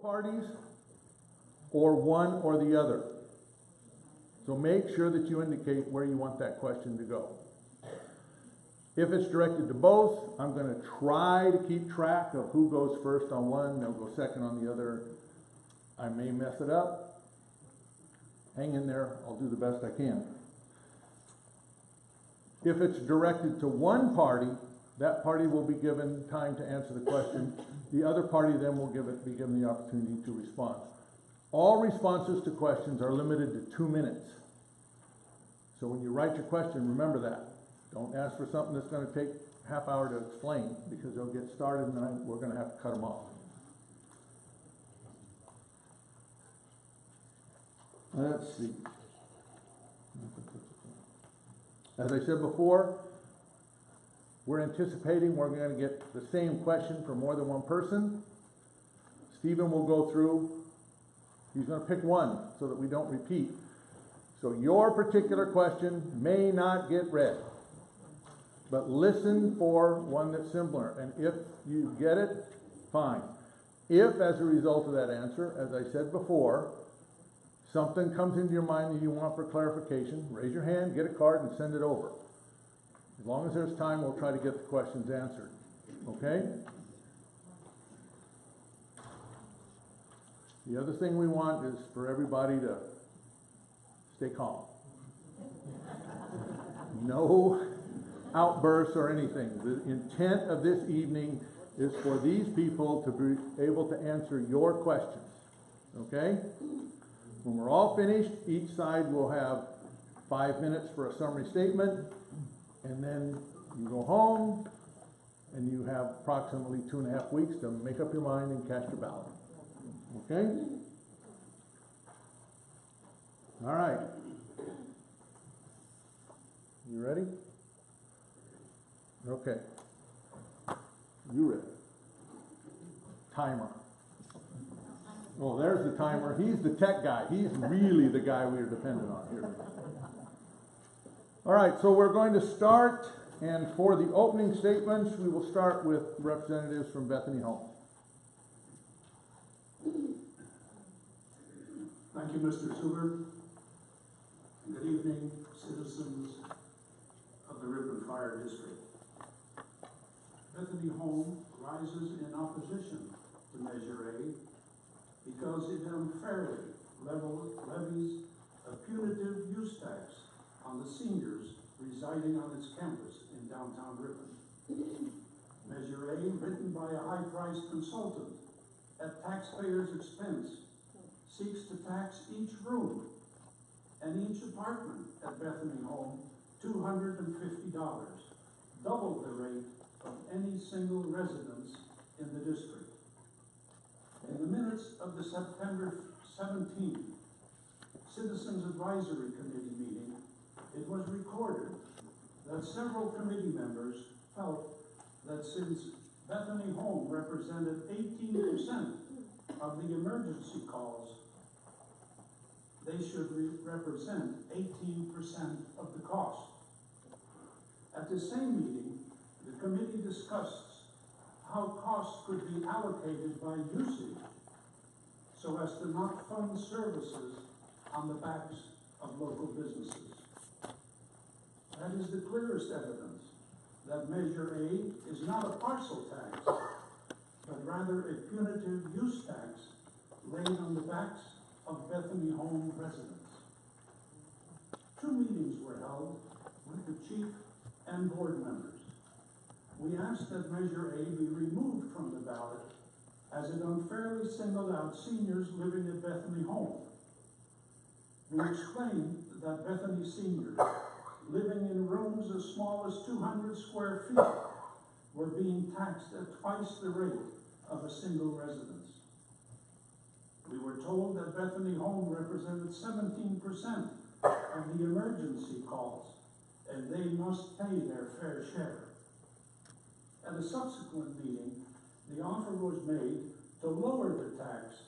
parties or one or the other. So make sure that you indicate where you want that question to go. If it's directed to both, I'm going to try to keep track of who goes first on one, they'll go second on the other. I may mess it up. Hang in there, I'll do the best I can. If it's directed to one party, that party will be given time to answer the question. The other party then will be given the opportunity to respond. All responses to questions are limited to 2 minutes. So when you write your question, remember that. Don't ask for something that's going to take half hour to explain, because they'll get started and then we're going to have to cut them off. Let's see. As I said before, we're anticipating we're going to get the same question for more than one person. Stephen will go through. He's going to pick one so that we don't repeat. So your particular question may not get read, but listen for one that's similar. And if you get it, fine. If, as a result of that answer, as I said before, something comes into your mind that you want for clarification, raise your hand, get a card, and send it over. As long as there's time, we'll try to get the questions answered. Okay? The other thing we want is for everybody to stay calm. No outbursts or anything. The intent of this evening is for these people to be able to answer your questions. Okay? When we're all finished, each side will have 5 minutes for a summary statement, and then you go home and you have approximately 2.5 weeks to make up your mind and cast your ballot. Okay? All right. You ready? Okay. You ready? Timer. Oh, there's the timer. He's the tech guy. He's really the guy we are dependent on here. All right, so we're going to start, and for the opening statements, we will start with representatives from Bethany Home. Thank you, Mr. Suber. Good evening, citizens of the Ripon Fire District. Bethany Home rises in opposition to Measure A because it unfairly levies a punitive use tax on the seniors residing on its campus in downtown Ripon. Measure A, written by a high-priced consultant at taxpayers' expense, seeks to tax each room and each apartment at Bethany Home $250, double the rate of any single residence in the district. In the minutes of the September 17th Citizens Advisory Committee meeting, it was recorded that several committee members felt that since Bethany Home represented 18% of the emergency calls, they should represent 18% of the cost. At the same meeting, the committee discussed how costs could be allocated by usage so as to not fund services on the backs of local businesses. That is the clearest evidence that Measure A is not a parcel tax, but rather a punitive use tax laid on the backs of Bethany Home residents. 2 meetings were held with the chief and board members. We asked that Measure A be removed from the ballot as it unfairly singled out seniors living at Bethany Home. We explained that Bethany seniors living in rooms as small as 200 square feet were being taxed at twice the rate of a single residence. We were told that Bethany Home represented 17% of the emergency calls, and they must pay their fair share. At a subsequent meeting, the offer was made to lower the tax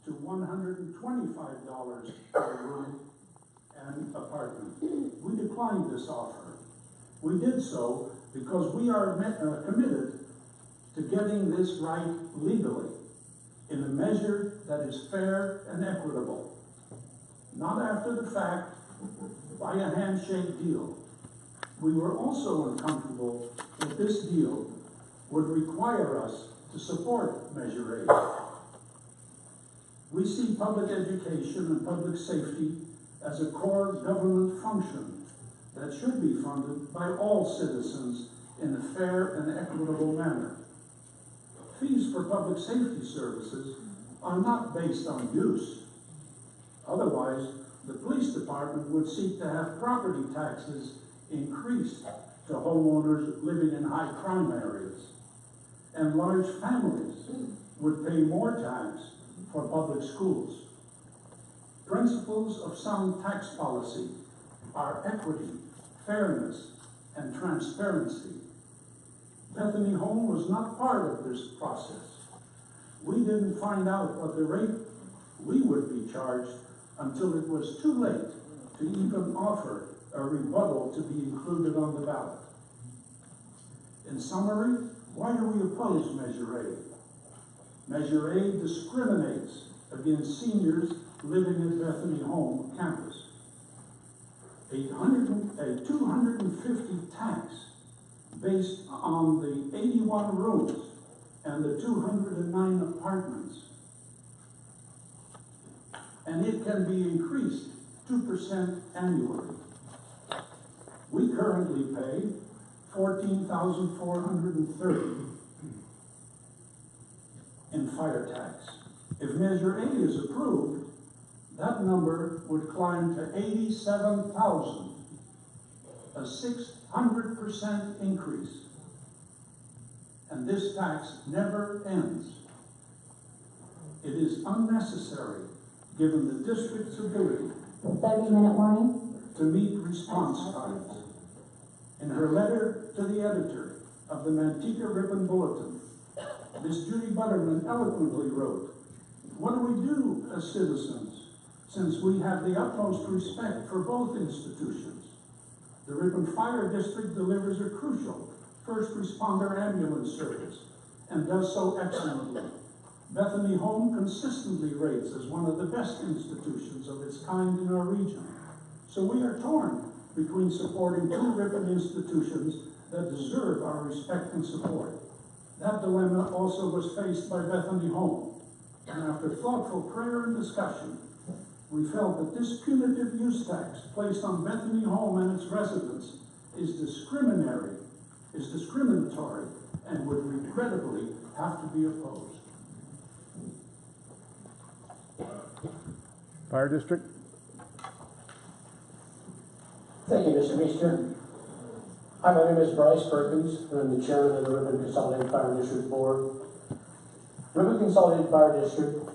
to $125 per room and apartment. We declined this offer. We did so because we are committed to getting this right legally. in a measure that is fair and equitable, not after the fact by a handshake deal. We were also uncomfortable that this deal would require us to support Measure A. We see public education and public safety as a core government function that should be funded by all citizens in a fair and equitable manner. Fees for public safety services are not based on use. Otherwise, the police department would seek to have property taxes increased to homeowners living in high crime areas. And large families would pay more tax for public schools. Principles of sound tax policy are equity, fairness, and transparency. Bethany Home was not part of this process. We didn't find out what the rate we would be charged until it was too late to even offer a rebuttal to be included on the ballot. In summary, why do we oppose Measure A? Measure A discriminates against seniors living at Bethany Home campus. A 250 tax based on the 81 rooms and the 209 apartments. And it can be increased 2% annually. We currently pay $14,430 in fire tax. If Measure A is approved, that number would climb to $87,000, a 600% increase. And this tax never ends. It is unnecessary, given the district's ability 30-minute warning. to meet response times. In her letter to the editor of the Manteca Ripon Bulletin, Miss Judy Butterman eloquently wrote, "What do we do as citizens, since we have the utmost respect for both institutions? The Ripon Fire District delivers a crucial first responder ambulance service and does so excellently. Bethany Home consistently rates as one of the best institutions of its kind in our region. So we are torn between supporting two Ripon institutions that deserve our respect and support. That dilemma also was faced by Bethany Home, and after thoughtful prayer and discussion, we felt that this punitive use tax placed on Bethany Home and its residents is discriminatory, and would regrettably have to be opposed." Fire District? Thank you, Mr. Meester. Hi, my name is Bryce Perkins, and I'm the chairman of the Ripon Consolidated Fire District Board. Ripon Consolidated Fire District,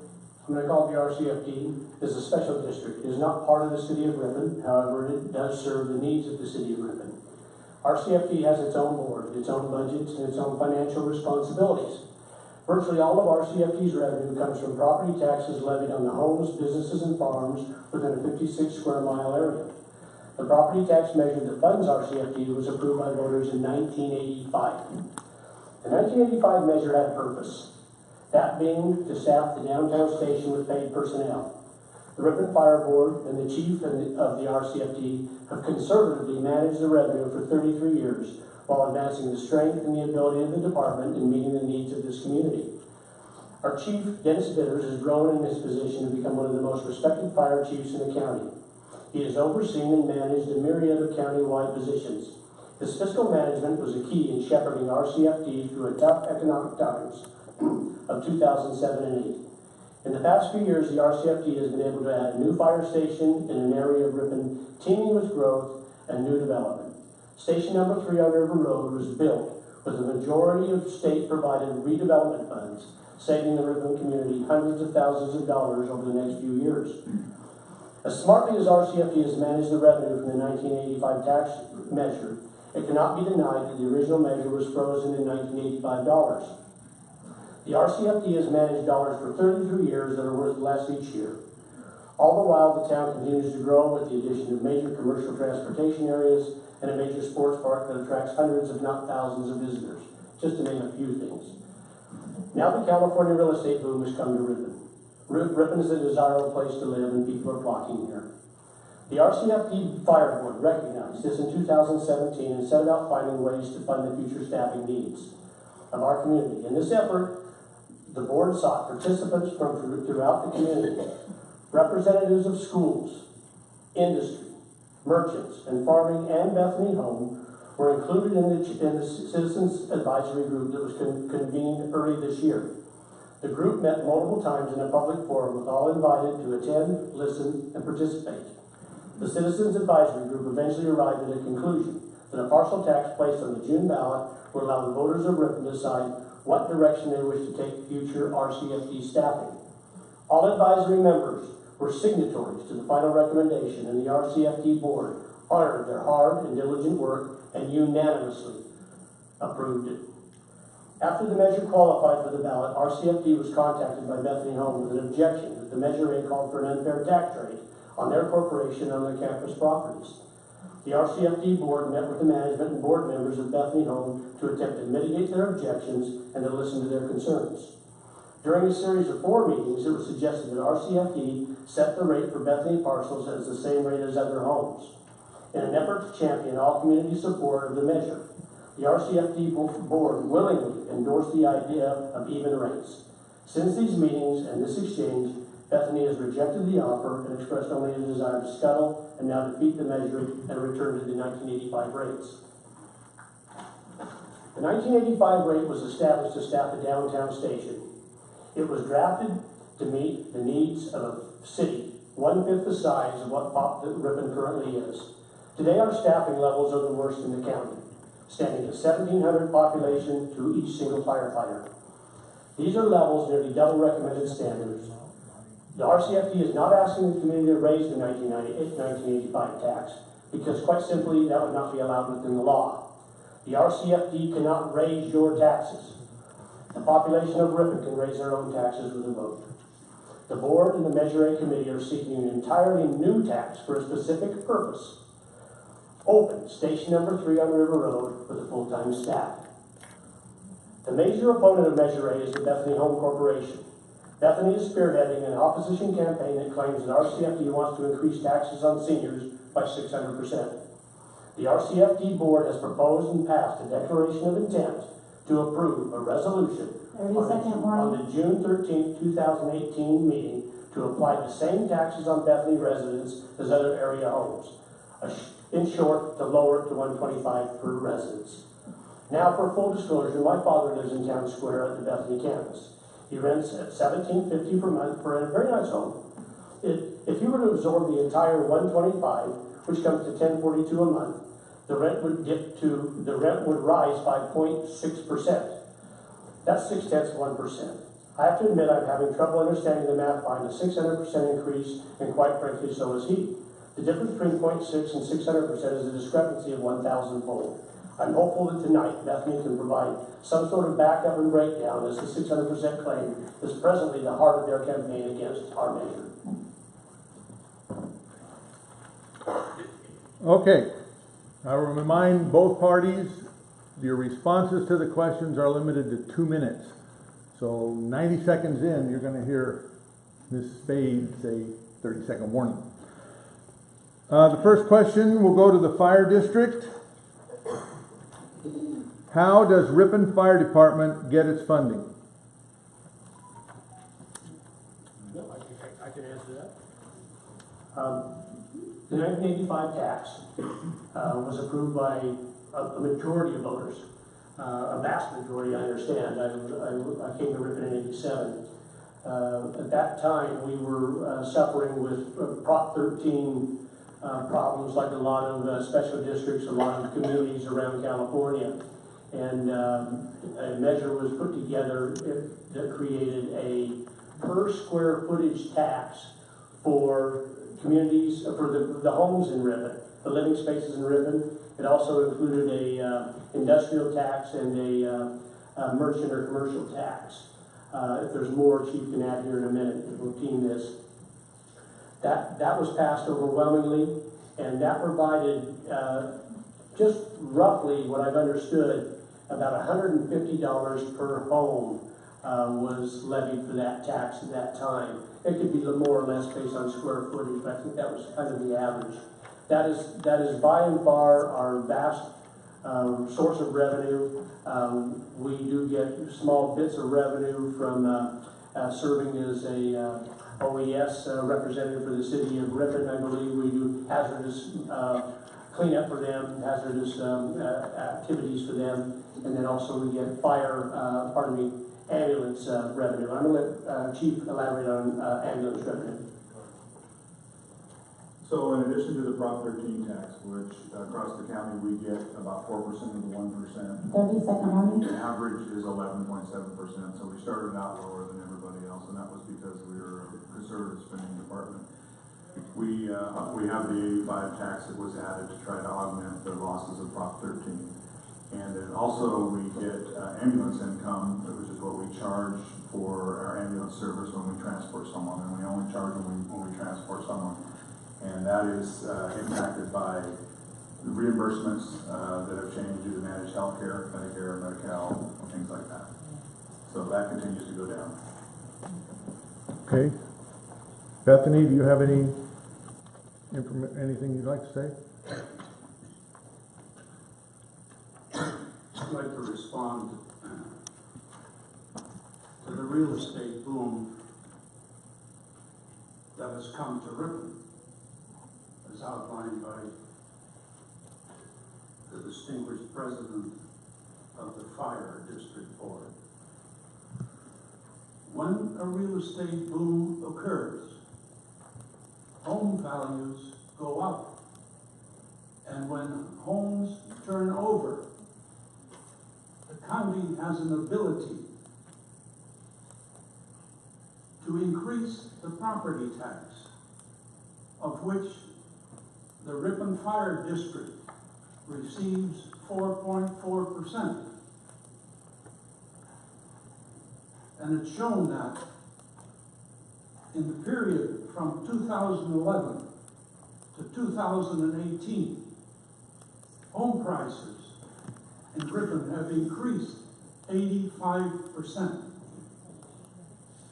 I'm going to call it the RCFD, is a special district. It is not part of the city of Ripon, however, it does serve the needs of the city of Ripon. RCFD has its own board, its own budgets, and its own financial responsibilities. Virtually all of RCFD's revenue comes from property taxes levied on the homes, businesses, and farms within a 56 square mile area. The property tax measure that funds RCFD was approved by voters in 1985. The 1985 measure had a purpose, that being to staff the downtown station with paid personnel. The Ripon Fire Board and the chief of the RCFD have conservatively managed the revenue for 33 years while advancing the strength and the ability of the department in meeting the needs of this community. Our chief, Dennis Bitters, has grown in this position to become one of the most respected fire chiefs in the county. He has overseen and managed a myriad of county-wide positions. His fiscal management was a key in shepherding RCFD through a tough economic times of 2007 and 8. In the past few years, the RCFD has been able to add a new fire station in an area of Ripon teeming with growth and new development. Station number 3 on River Road was built with a majority of state-provided redevelopment funds, saving the Ripon community hundreds of thousands of dollars over the next few years. As smartly as RCFD has managed the revenue from the 1985 tax measure, it cannot be denied that the original measure was frozen in 1985 dollars. The RCFD has managed dollars for 33 years that are worth less each year. All the while, the town continues to grow with the addition of major commercial transportation areas and a major sports park that attracts hundreds, if not thousands, of visitors, just to name a few things. Now the California real estate boom has come to Ripon. Ripon is a desirable place to live and people are flocking here. The RCFD Fire Board recognized this in 2017 and set about finding ways to fund the future staffing needs of our community. In this effort, the board sought participants from throughout the community. Representatives of schools, industry, merchants, and farming and Bethany Home were included in the Citizens Advisory Group that was convened early this year. The group met multiple times in a public forum with all invited to attend, listen, and participate. The Citizens Advisory Group eventually arrived at a conclusion that a partial tax placed on the June ballot would allow the voters of Ripon to decide what direction they wish to take future RCFD staffing. All advisory members were signatories to the final recommendation, and the RCFD board honored their hard and diligent work and unanimously approved it. After the measure qualified for the ballot, RCFD was contacted by Bethany Home with an objection that the Measure A called for an unfair tax rate on their corporation on their campus properties. The RCFD board met with the management and board members of Bethany Home to attempt to mitigate their objections and to listen to their concerns. During a series of 4 meetings, it was suggested that RCFD set the rate for Bethany parcels as the same rate as other homes. In an effort to champion all community support of the measure, the RCFD board willingly endorsed the idea of even rates. Since these meetings and this exchange, Bethany has rejected the offer and expressed only a desire to scuttle and now defeat the measure and return to the 1985 rates. The 1985 rate was established to staff the downtown station. It was drafted to meet the needs of a city 1/5 the size of what Ripon currently is. Today our staffing levels are the worst in the county, standing at 1,700 population to each single firefighter. These are levels nearly double recommended standards. The RCFD is not asking the community to raise the 1985 tax because, quite simply, that would not be allowed within the law. The RCFD cannot raise your taxes. The population of Ripon can raise their own taxes with a vote. The board and the Measure A committee are seeking an entirely new tax for a specific purpose. Open station number 3 on River Road with a full-time staff. The major opponent of Measure A is the Bethany Home Corporation. Bethany is spearheading an opposition campaign that claims that RCFD wants to increase taxes on seniors by 600%. The RCFD board has proposed and passed a declaration of intent to approve a resolution 30-second on warning. the June 13, 2018 meeting to apply the same taxes on Bethany residents as other area homes. In short, to lower it to $125 per residence. Now, for full disclosure, my father lives in Town Square at the Bethany campus. He rents at $17.50 per month for a very nice home. If you were to absorb the entire $125, which comes to $10.42 a month, the rent would rise by 0.6%. That's 0.6%. I have to admit I'm having trouble understanding the math behind a 600% increase, and quite frankly, so is he. The difference between 0.6 and 600% is a discrepancy of 1,000-fold. I'm hopeful that tonight Bethany can provide some sort of backup and breakdown as the 600% claim is presently the heart of their campaign against our measure. Okay, I will remind both parties, your responses to the questions are limited to 2 minutes. So 90 seconds in, you're going to hear Ms. Spade say 30-second warning. The first question will go to the fire district. How does Ripon Fire Department get its funding? No, I can answer that. The 1985 tax was approved by a majority of voters, a vast majority, I understand. I came to Ripon in '87. At that time, we were suffering with Prop 13 problems, like a lot of special districts, a lot of communities around California. And a measure was put together that created a per square footage tax for communities, for the homes in Ripon, the living spaces in Ripon. It also included a industrial tax and a merchant or commercial tax. If there's more, Chief can add here in a minute. We'll team this. That was passed overwhelmingly, and that provided just roughly what I've understood about $150 per home was levied for that tax at that time. It could be more or less based on square footage, but I think that was kind of the average. That is by and far our vast source of revenue. We do get small bits of revenue from serving as a OES representative for the city of Ripon. I believe we do hazardous cleanup for them, hazardous activities for them, and then also we get ambulance revenue. I'm going to let Chief elaborate on ambulance revenue. So in addition to the Prop 13 tax, which across the county we get about 4% of the 1%, 30-second warning. the average is 11.7%. So we started out lower than everybody else, and that was because we were a conservative spending department. We have the 85 tax that was added to try to augment the losses of Prop 13. And then also we get ambulance income, which is what we charge for our ambulance service when we transport someone, and we only charge when we transport someone. And that is impacted by the reimbursements that have changed due to managed healthcare, Medicare, Medi-Cal, things like that. So that continues to go down. Okay. Bethany, do you have anything you'd like to say? I'd like to respond to the real estate boom that has come to Ripon, as outlined by the distinguished president of the Fire District Board. When a real estate boom occurs, home values go up. And when homes turn over, the county has an ability to increase the property tax, of which the Ripon Fire District receives 4.4%. And it's shown that in the period from 2011 to 2018, home prices in Ripon have increased 85%.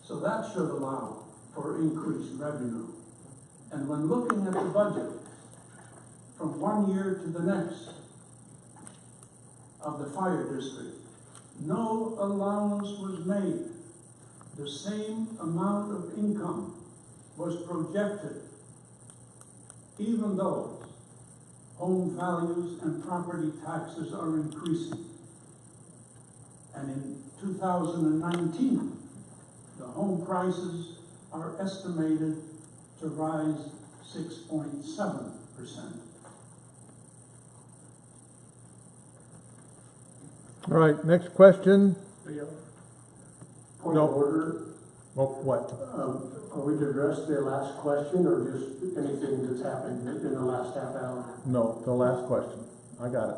So that should allow for increased revenue. And when looking at the budget from one year to the next of the fire district, no allowance was made. The same amount of income was projected, even though home values and property taxes are increasing. And in 2019, the home prices are estimated to rise 6.7%. All right, next question. Point No. of order. Oh, what? Are we to address the last question or just anything that's happened in the last half hour? No, the last question. I got it.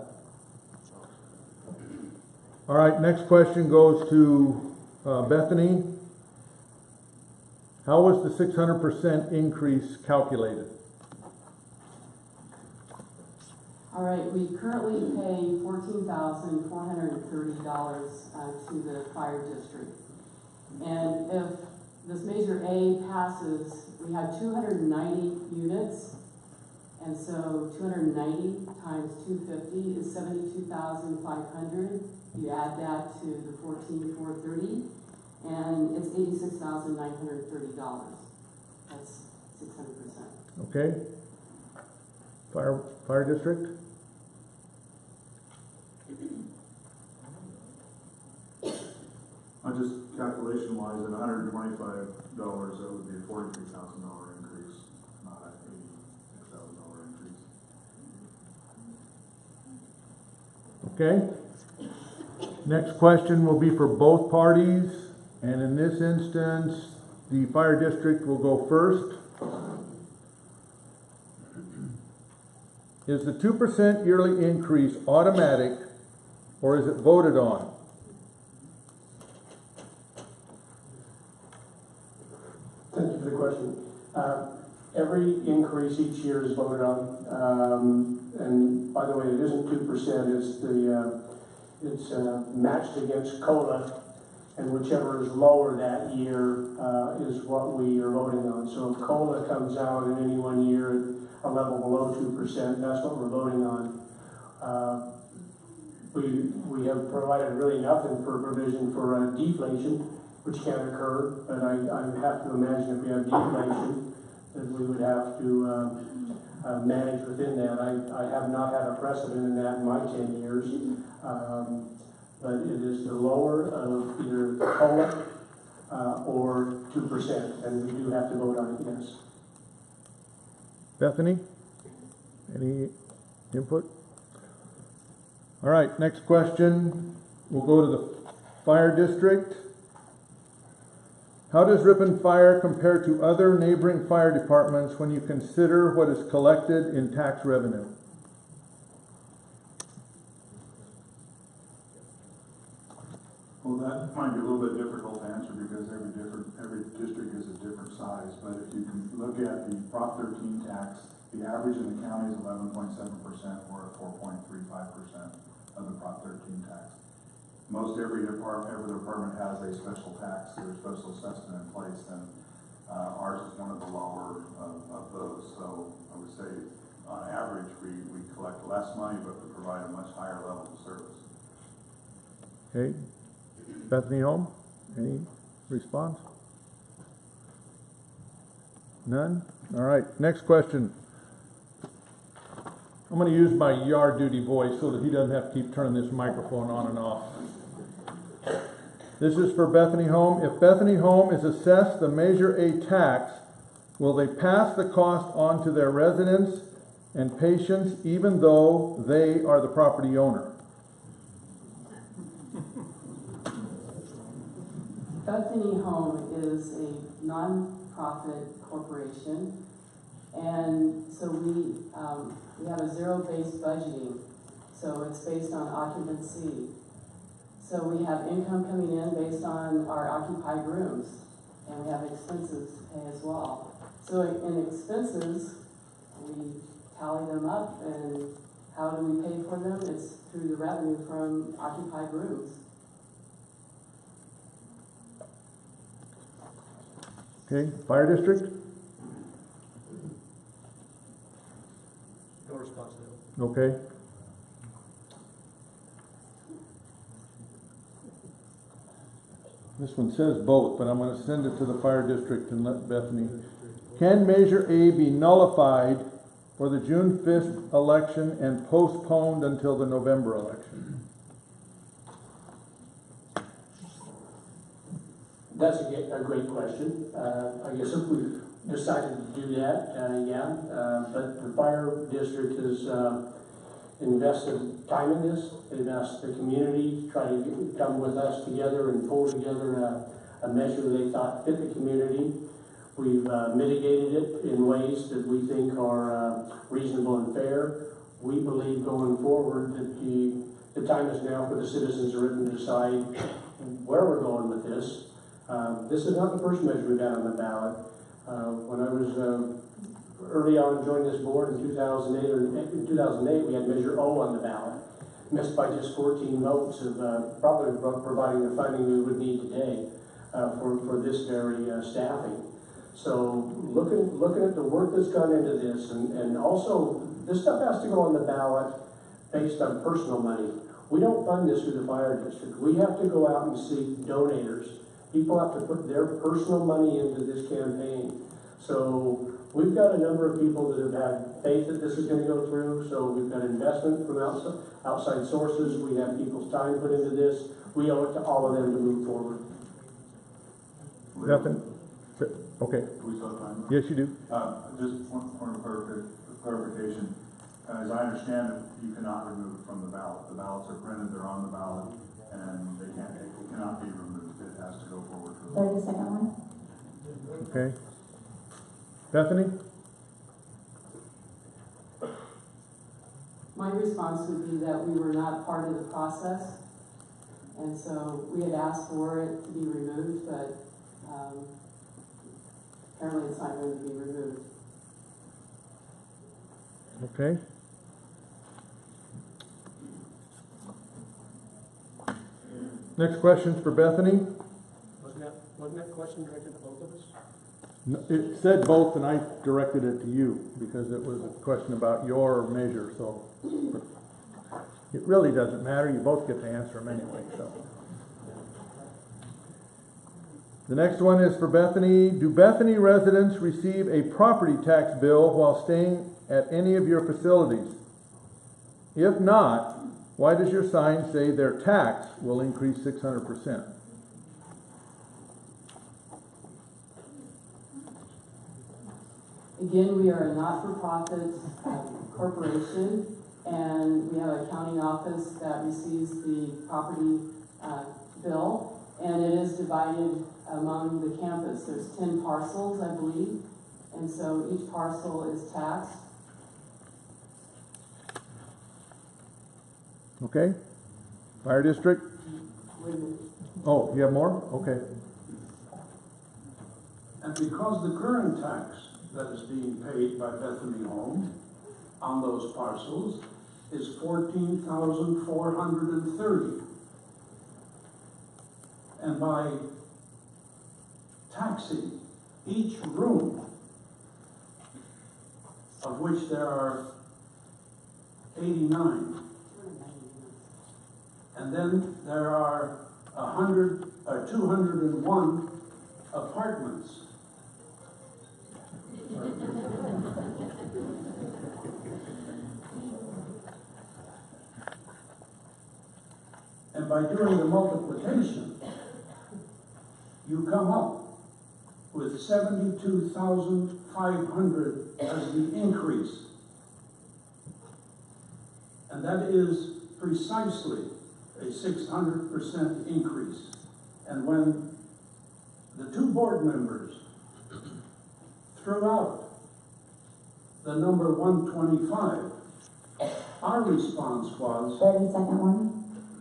All right, next question goes to Bethany. How was the 600% increase calculated? All right, we currently pay $14,430 to the fire district. And if this Measure A passes, we have 290 units. And so 290 times 250 is 72,500. You add that to the 14,430, and it's $86,930. That's 600%. Okay. Fire district? Just calculation-wise, at $125, that would be a $43,000 increase, not an $86,000 increase. Okay. Next question will be for both parties, and in this instance, the fire district will go first. Is the 2% yearly increase automatic, or is it voted on? Thank you for the question. Every increase each year is voted on. And by the way, it isn't 2%, it's matched against COLA. and whichever is lower that year is what we are voting on. So if COLA comes out in any one year at a level below 2%, that's what we're voting on. We have provided really nothing for provision for deflation, which can occur, but I have to imagine if we have deflation, that we would have to manage within that. I have not had a precedent in that in my 10 years, but it is the lower of either COLA or 2%, and we do have to vote on it, yes. Bethany, any input? All right, next question. We'll go to the fire district. How does Ripon Fire compare to other neighboring fire departments when you consider what is collected in tax revenue? Well, that might be a little bit difficult to answer because every district is a different size. But if you can look at the Prop 13 tax, the average in the county is 11.7%, or 4.35% of the Prop 13 tax. Most every department has a special tax or special assessment in place, and ours is one of the lower of those. So I would say, on average, we collect less money, but we provide a much higher level of service. Okay. Bethany Home, any response? None? All right, next question. I'm going to use my yard duty voice so that he doesn't have to keep turning this microphone on and off. This is for Bethany Home. If Bethany Home is assessed the Measure A tax, will they pass the cost on to their residents and patients even though they are the property owner? Bethany Home is a non-profit corporation, and so we have a zero-based budgeting, so it's based on occupancy. So we have income coming in based on our occupied rooms, and we have expenses to pay as well. So in expenses, we tally them up, and how do we pay for them? It's through the revenue from occupied rooms. Okay, fire district? No responsibility. Okay. This one says both, but I'm going to send it to the fire district and let Bethany. Can Measure A be nullified for the June 5th election and postponed until the November election? That's a great question. I guess if we decided to do that, but the fire district has invested time in this. They've asked the community to try to come with us together and pull together a measure they thought fit the community. We've mitigated it in ways that we think are reasonable and fair. We believe going forward that the time is now for the citizens of Ripon to decide where we're going with this. This is not the first measure we've had on the ballot. When I was early on joined this board in 2008, we had Measure O on the ballot, missed by just 14 votes of probably providing the funding we would need today for this very staffing. So looking at the work that's gone into this, and also this stuff has to go on the ballot based on personal money. We don't fund this through the fire district. We have to go out and seek donors. People have to put their personal money into this campaign. So we've got a number of people that have had faith that this is going to go through. So we've got investment from outside sources. We have people's time put into this. We owe it to all of them to move forward. Nothing? Okay. Do we still have time? Yes, you do. Just one point of clarification. As I understand it, you cannot remove it from the ballot. The ballots are printed, they're on the ballot, and it cannot be removed. It has to go forward for the 30-second one. Okay. Bethany? My response would be that we were not part of the process, and so we had asked for it to be removed, but apparently it's not going to be removed. Okay. Next question for Bethany. Wasn't that question directed to both of us? No, it said both, and I directed it to you, because it was a question about your measure, so. It really doesn't matter, you both get to answer them anyway, so. The next one is for Bethany. Do Bethany residents receive a property tax bill while staying at any of your facilities? If not, why does your sign say their tax will increase 600%? Again, we are a not-for-profit corporation, and we have an accounting office that receives the property bill, and it is divided among the campus. There's 10 parcels, I believe, and so each parcel is taxed. Okay? Fire district? Wait a minute. Oh, you have more? Okay. And because the current tax that is being paid by Bethany Home on those parcels is $14,430. And by taxing each room, of which there are 89, and then there are 201 apartments. And by doing the multiplication, you come up with 72,500 as the increase. And that is precisely a 600% increase. And when the two board members threw out the number 125, our response was, 30-second warning.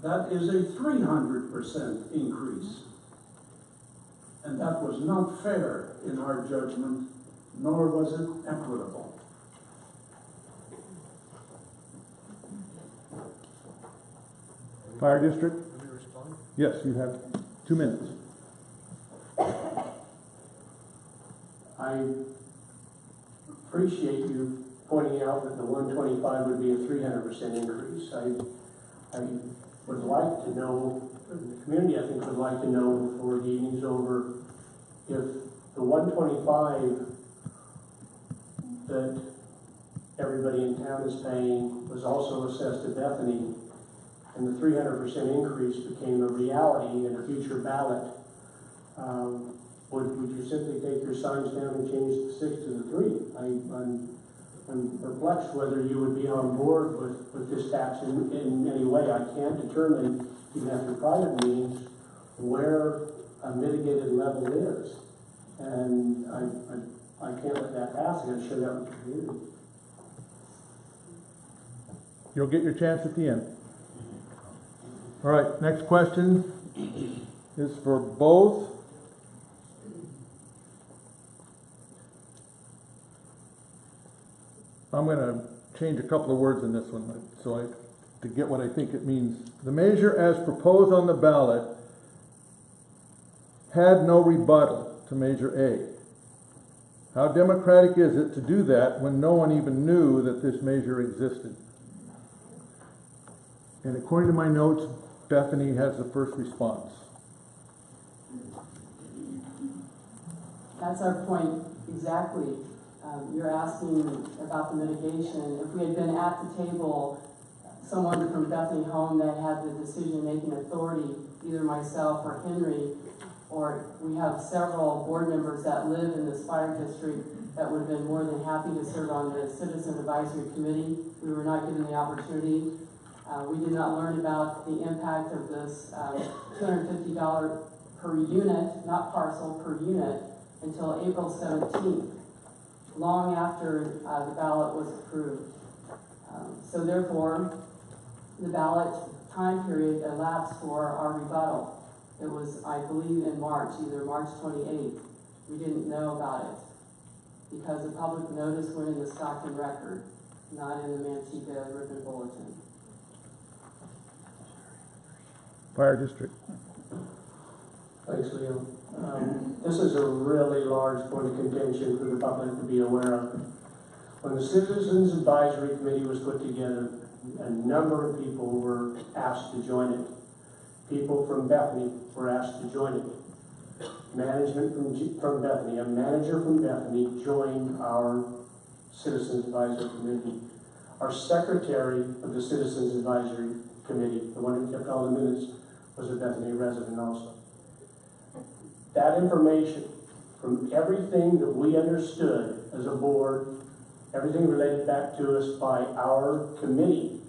that is a 300% increase. And that was not fair in our judgment, nor was it equitable. Fire district? Let me respond. Yes, you have 2 minutes. I appreciate you pointing out that the 125 would be a 300% increase. I would like to know, the community I think would like to know before the evening's over, if the 125 that everybody in town is paying was also assessed to Bethany, and the 300% increase became a reality in a future ballot, would you simply take your signs down and change the 6 to the 3? I'm perplexed whether you would be on board with this tax in any way. I can't determine, even after private meetings, where a mitigated level is. And I can't let that pass. I'm going to share that with the community. You'll get your chance at the end. All right, next question is for both. I'm going to change a couple of words in this one to get what I think it means. The measure as proposed on the ballot had no rebuttal to Measure A. How democratic is it to do that when no one even knew that this measure existed? And according to my notes, Bethany has the first response. That's our point exactly. You're asking about the mitigation. If we had been at the table, someone from Bethany Home that had the decision-making authority, either myself or Henry, or we have several board members that live in this fire district that would have been more than happy to serve on the Citizen Advisory Committee. We were not given the opportunity. We did not learn about the impact of this $250 per unit, not parcel, per unit, until April 17th, long after the ballot was approved. So therefore, the ballot time period elapsed for our rebuttal. It was, I believe, in March, either March 28th. We didn't know about it because the public notice went in the Stockton Record, not in the Manteca Ripon Bulletin. Fire district. Thanks, Leo. This is a really large point of contention for the public to be aware of. When the Citizens Advisory Committee was put together, a number of people were asked to join it. People from Bethany were asked to join it. Management from Bethany, a manager from Bethany joined our Citizens Advisory Committee. Our secretary of the Citizens Advisory Committee, the one who kept all the minutes, was a Bethany resident also. That information, from everything that we understood as a board, everything related back to us by our committee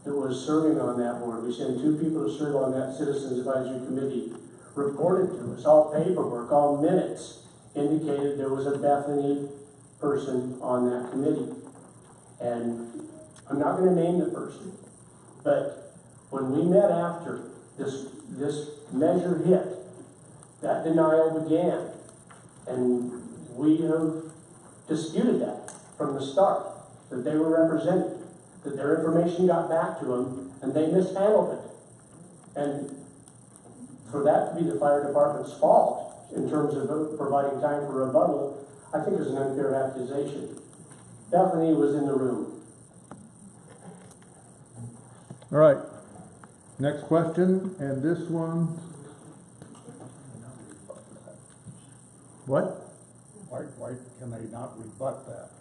that was serving on that board, we sent 2 people to serve on that Citizens Advisory Committee, reported to us, all paperwork, all minutes indicated there was a Bethany person on that committee. And I'm not going to name the person, but when we met after this measure hit, that denial began. And we have disputed that from the start, that they were represented, that their information got back to them, and they mishandled it. And for that to be the fire department's fault in terms of providing time for rebuttal, I think is an unfair accusation. Bethany was in the room. All right. Next question, and this one. What? Why can they not rebut that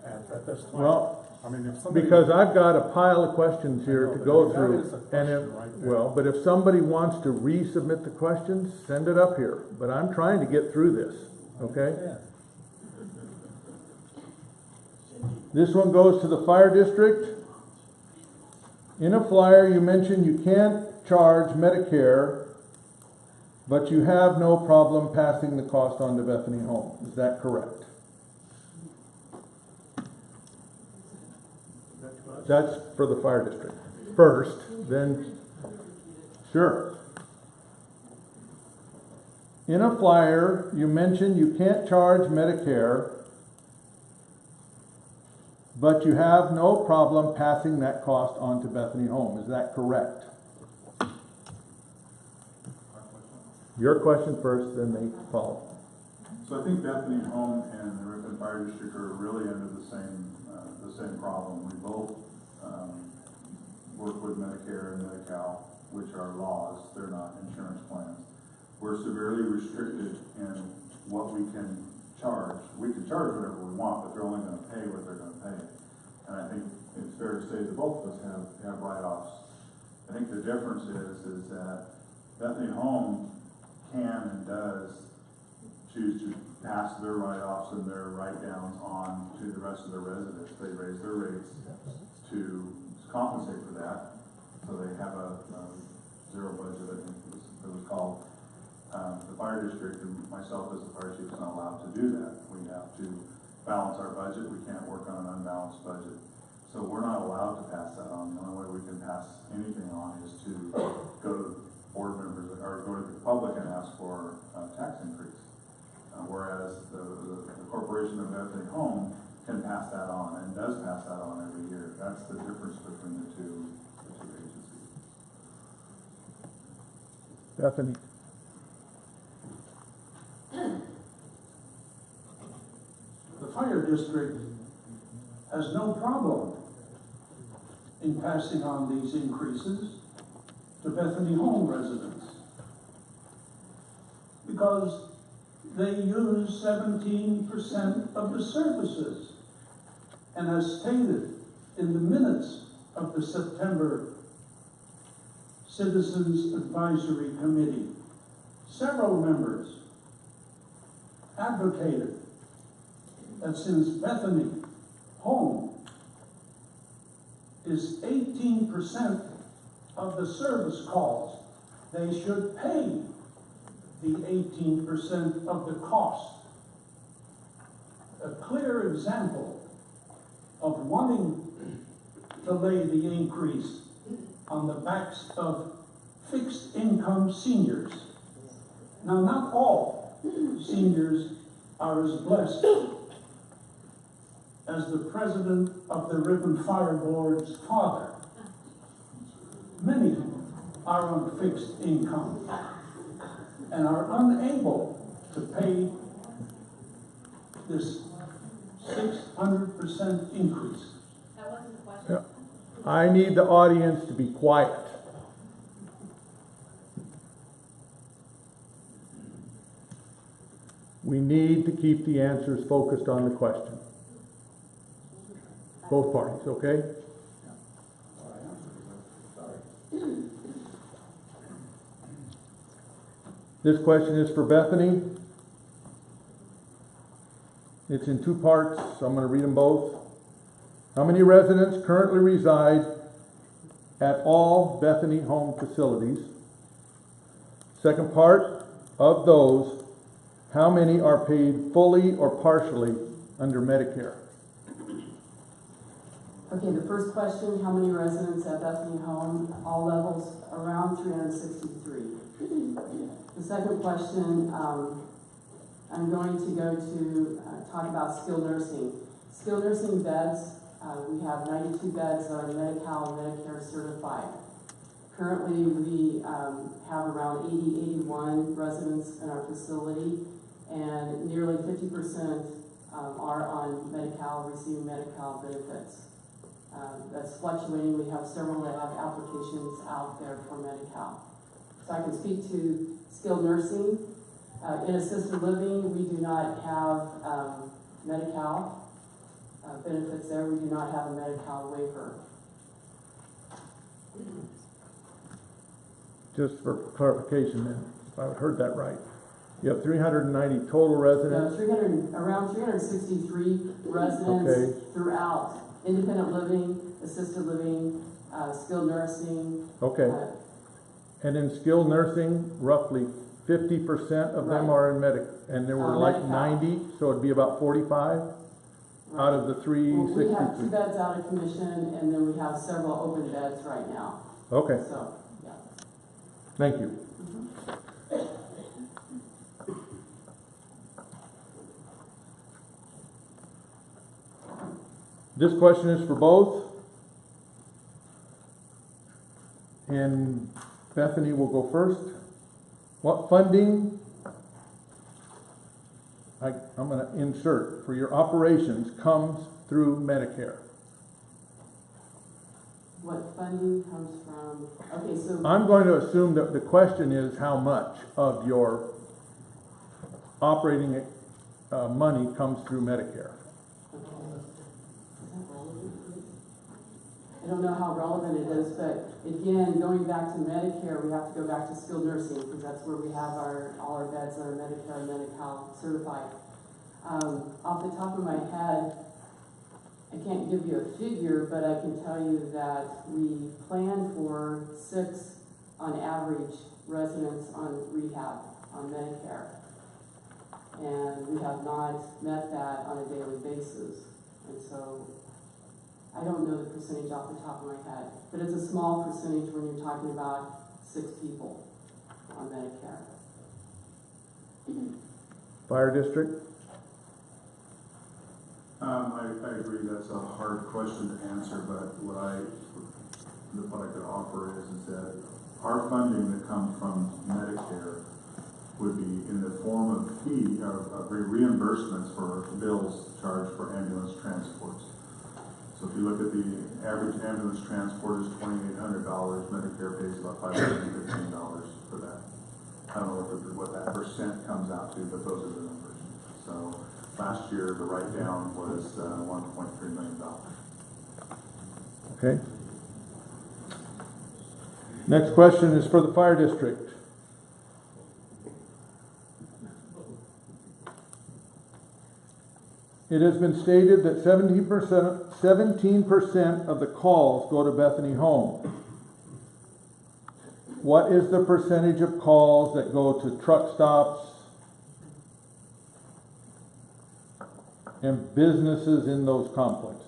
at this time? Well, I mean, if somebody. because I've got a pile of questions here to go That through. is a And question right there. well, but if somebody wants to resubmit the questions, send it up here. But I'm trying to get through this, okay? Yeah. This one goes to the fire district. In a flyer, you mentioned you can't charge Medicare, but you have no problem passing the cost on to Bethany Home. Is that correct? That's for the fire district. First, then, sure. In a flyer, you mentioned you can't charge Medicare, but you have no problem passing that cost on to Bethany Home. Is that correct? Your question first, then they follow. So I think Bethany Home and the Ripon Fire District are really under the same problem. We both work with Medicare and Medi-Cal, which are laws. They're not insurance plans. We're severely restricted in what we can charge. We can charge whatever we want, but they're only going to pay what they're going to pay. And I think it's fair to say that both of us have write-offs. I think the difference is that Bethany Home can and does choose to pass their write-offs and their write-downs on to the rest of their residents. They raise their rates to compensate for that. So they have a zero budget, I think it was called. The fire district and myself as the fire chief is not allowed to do that. We have to balance our budget. We can't work on an unbalanced budget. So we're not allowed to pass that on. The only way we can pass anything on is to go to board members or go to the public and ask for a tax increase. Whereas the corporation of Bethany Home can pass that on and does pass that on every year. That's the difference between the two agencies. Bethany. The fire district has no problem in passing on these increases to Bethany Home residents because they use 17% of the services. And as stated in the minutes of the September Citizens Advisory Committee, several members advocated that since Bethany Home is 18% of the service calls, they should pay the 18% of the cost. A clear example of wanting to lay the increase on the backs of fixed income seniors. Now, not all seniors are as blessed as the president of the Ripon Fire Board's father. Many are on fixed income. and are unable to pay this 600% increase. That wasn't the question. I need the audience to be quiet. We need to keep the answers focused on the question. Both parties, okay? This question is for Bethany. It's in two parts, so I'm going to read them both. How many residents currently reside at all Bethany home facilities? Second part, of those, how many are paid fully or partially under Medicare? Okay, the first question, how many residents at Bethany Home, all levels, around 363. The second question, I'm going to go to talk about skilled nursing. Skilled nursing beds, we have 92 beds that are Medi-Cal and Medicare certified. Currently, we have around 81 residents in our facility, and nearly 50% are on Medi-Cal, receiving Medi-Cal benefits. That's fluctuating. We have several that have applications out there for Medi-Cal. So I can speak to skilled nursing. In assisted living, we do not have Medi-Cal benefits there. We do not have a Medi-Cal waiver. Just for clarification then, if I heard that right. You have 390 total residents? Around 363 residents Okay. throughout independent living, assisted living, skilled nursing. Okay. And in skilled nursing, roughly 50% of them Right. are in and there were like Medi-Cal. 90, so it'd be about 45 out of the Well, we have 2 363. beds out of commission, and then we have several open beds right now. Okay, So, yeah. thank you. This question is for both. And Bethany will go first. What funding, I'm going to insert, for your operations comes through Medicare? What funding comes from, okay, so. I'm going to assume that the question is how much of your operating money comes through Medicare. I don't know how relevant it is, but again, going back to Medicare, we have to go back to skilled nursing, because that's where we have all our beds that are Medicare and Medi-Cal certified. Off the top of my head, I can't give you a figure, but I can tell you that we plan for 6 on average residents on rehab, on Medicare. And we have not met that on a daily basis. And so I don't know the percentage off the top of my head, but it's a small percentage when you're talking about 6 people on Medicare. Fire district? I agree that's a hard question to answer, but what I could offer is that our funding that comes from Medicare would be in the form of reimbursements for bills charged for ambulance transports. So if you look at the average ambulance transport is $2,800, Medicare pays about $515 for that. I don't know what that percent comes out to, but those are the numbers. So last year, the write-down was $1.3 million. Okay. Next question is for the fire district. It has been stated that 17% of the calls go to Bethany Home. What is the percentage of calls that go to truck stops and businesses in those complexes?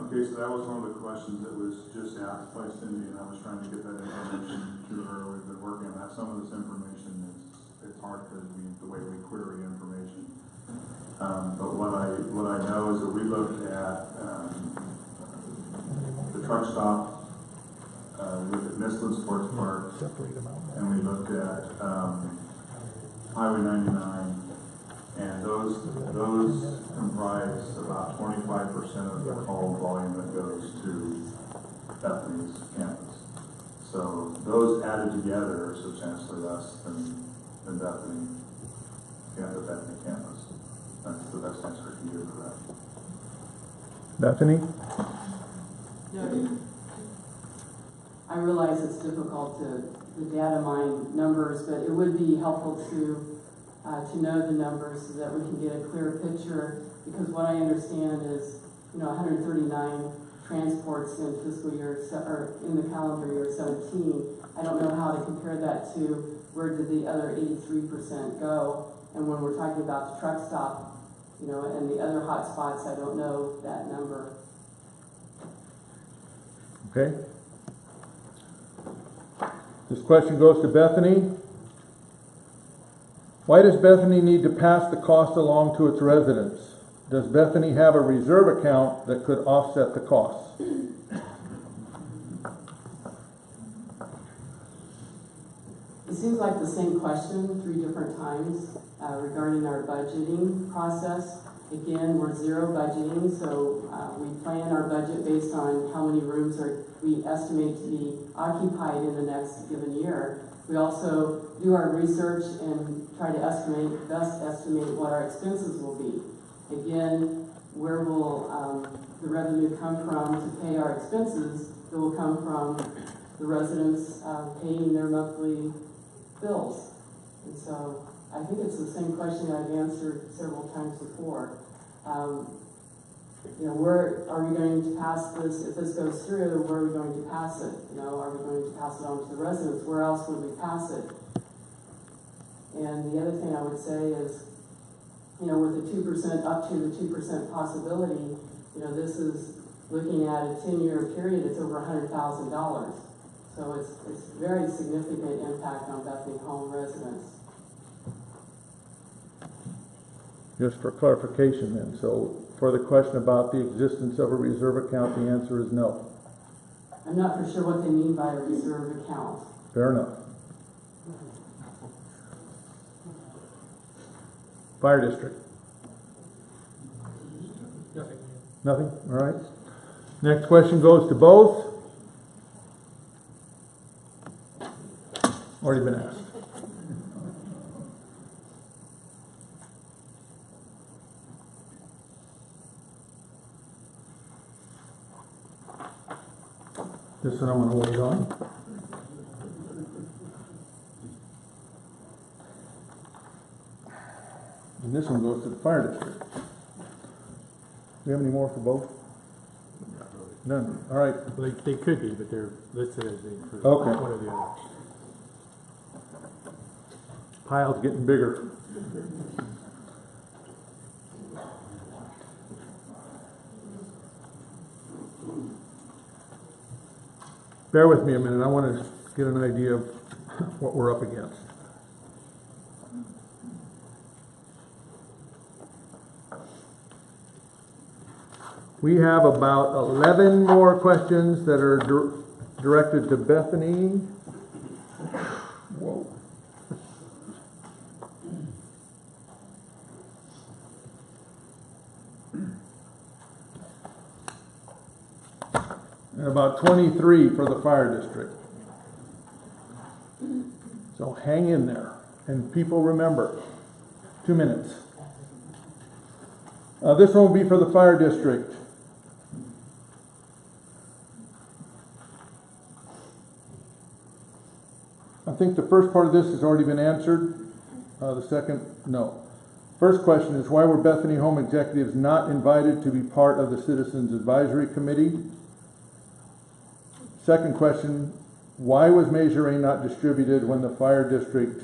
Okay, so that was one of the questions that was just asked by Cindy, and I was trying to get that information to her. We've been working on that. Some of this information it's hard because the way we query information. But what I know is that we looked at the truck stop we looked at Midland Sports Park, Separate them out. and we looked at, Highway 99, and those comprise about 25% of the call volume that goes to Bethany's campus. So those added together are substantially less than Bethany, the Bethany campus. That's the best answer I can give for that. Bethany? I realize it's difficult to data mine numbers, but it would be helpful to know the numbers so that we can get a clearer picture, because what I understand is, 139 transports in fiscal year, or in the calendar year 17. I don't know how to compare that to where did the other 83% go, and when we're talking about the truck stop, and the other hot spots, I don't know that number. Okay. This question goes to Bethany. Why does Bethany need to pass the cost along to its residents? Does Bethany have a reserve account that could offset the costs? It seems like the same question 3 different times regarding our budgeting process. Again, we're zero budgeting, so we plan our budget based on how many rooms we estimate to be occupied in the next given year. We also do our research and try to best estimate what our expenses will be. Again, where will the revenue come from to pay our expenses? It will come from the residents paying their monthly bills. And so I think it's the same question I've answered several times before. Where are we going to pass this? If this goes through, where are we going to pass it? Are we going to pass it on to the residents? Where else would we pass it? And the other thing I would say is, with the 2%, up to the 2% possibility, this is looking at a 10-year period, it's over $100,000. So it's very significant impact on Bethany home residents. Just for clarification then, so for the question about the existence of a reserve account, the answer is no. I'm not for sure what they mean by a reserve account. Fair enough. Fire district? Nothing. Nothing? All right. Next question goes to both. Already been asked. This one I'm going to wait on. And this one goes to the fire district. Do we have any more for both? None. All right. Well, they could be, but they're listed as included. Okay. One or the other. Pile's getting bigger. Bear with me a minute. I want to get an idea of what we're up against. We have about 11 more questions that are directed to Bethany. Whoa. And about 23 for the fire district. So hang in there. And people remember, 2 minutes. This one will be for the fire district. I think the first part of this has already been answered. The second, no. First question is, why were Bethany Home executives not invited to be part of the Citizens Advisory Committee? Second question, why was Measure A not distributed when the fire district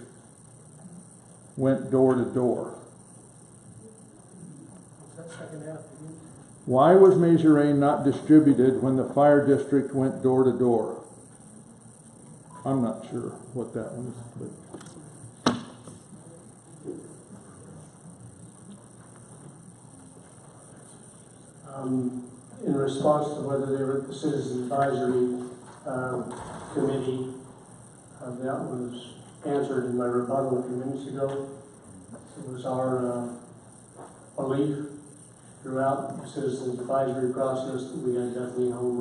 went door to door? Why was Measure A not distributed when the fire district went door to door? I'm not sure what that was, but. In response to whether they were the Citizens Advisory, committee. That was answered in my rebuttal a few minutes ago. It was our belief throughout the citizens advisory process that we had Bethany Home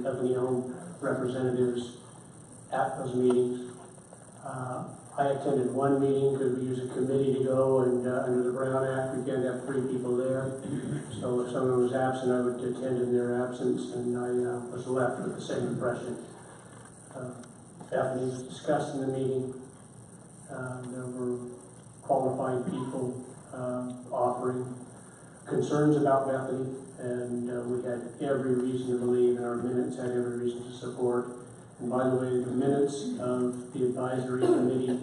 Bethany Home representatives at those meetings. I attended one meeting because we use a committee to go, and under the Brown Act, we can't have 3 people there. So if someone was absent, I would attend in their absence, and I was left with the same impression. Bethany was discussed in the meeting. There were qualified people offering concerns about Bethany, and we had every reason to believe, and our minutes had every reason to support. And by the way, the minutes of the advisory committee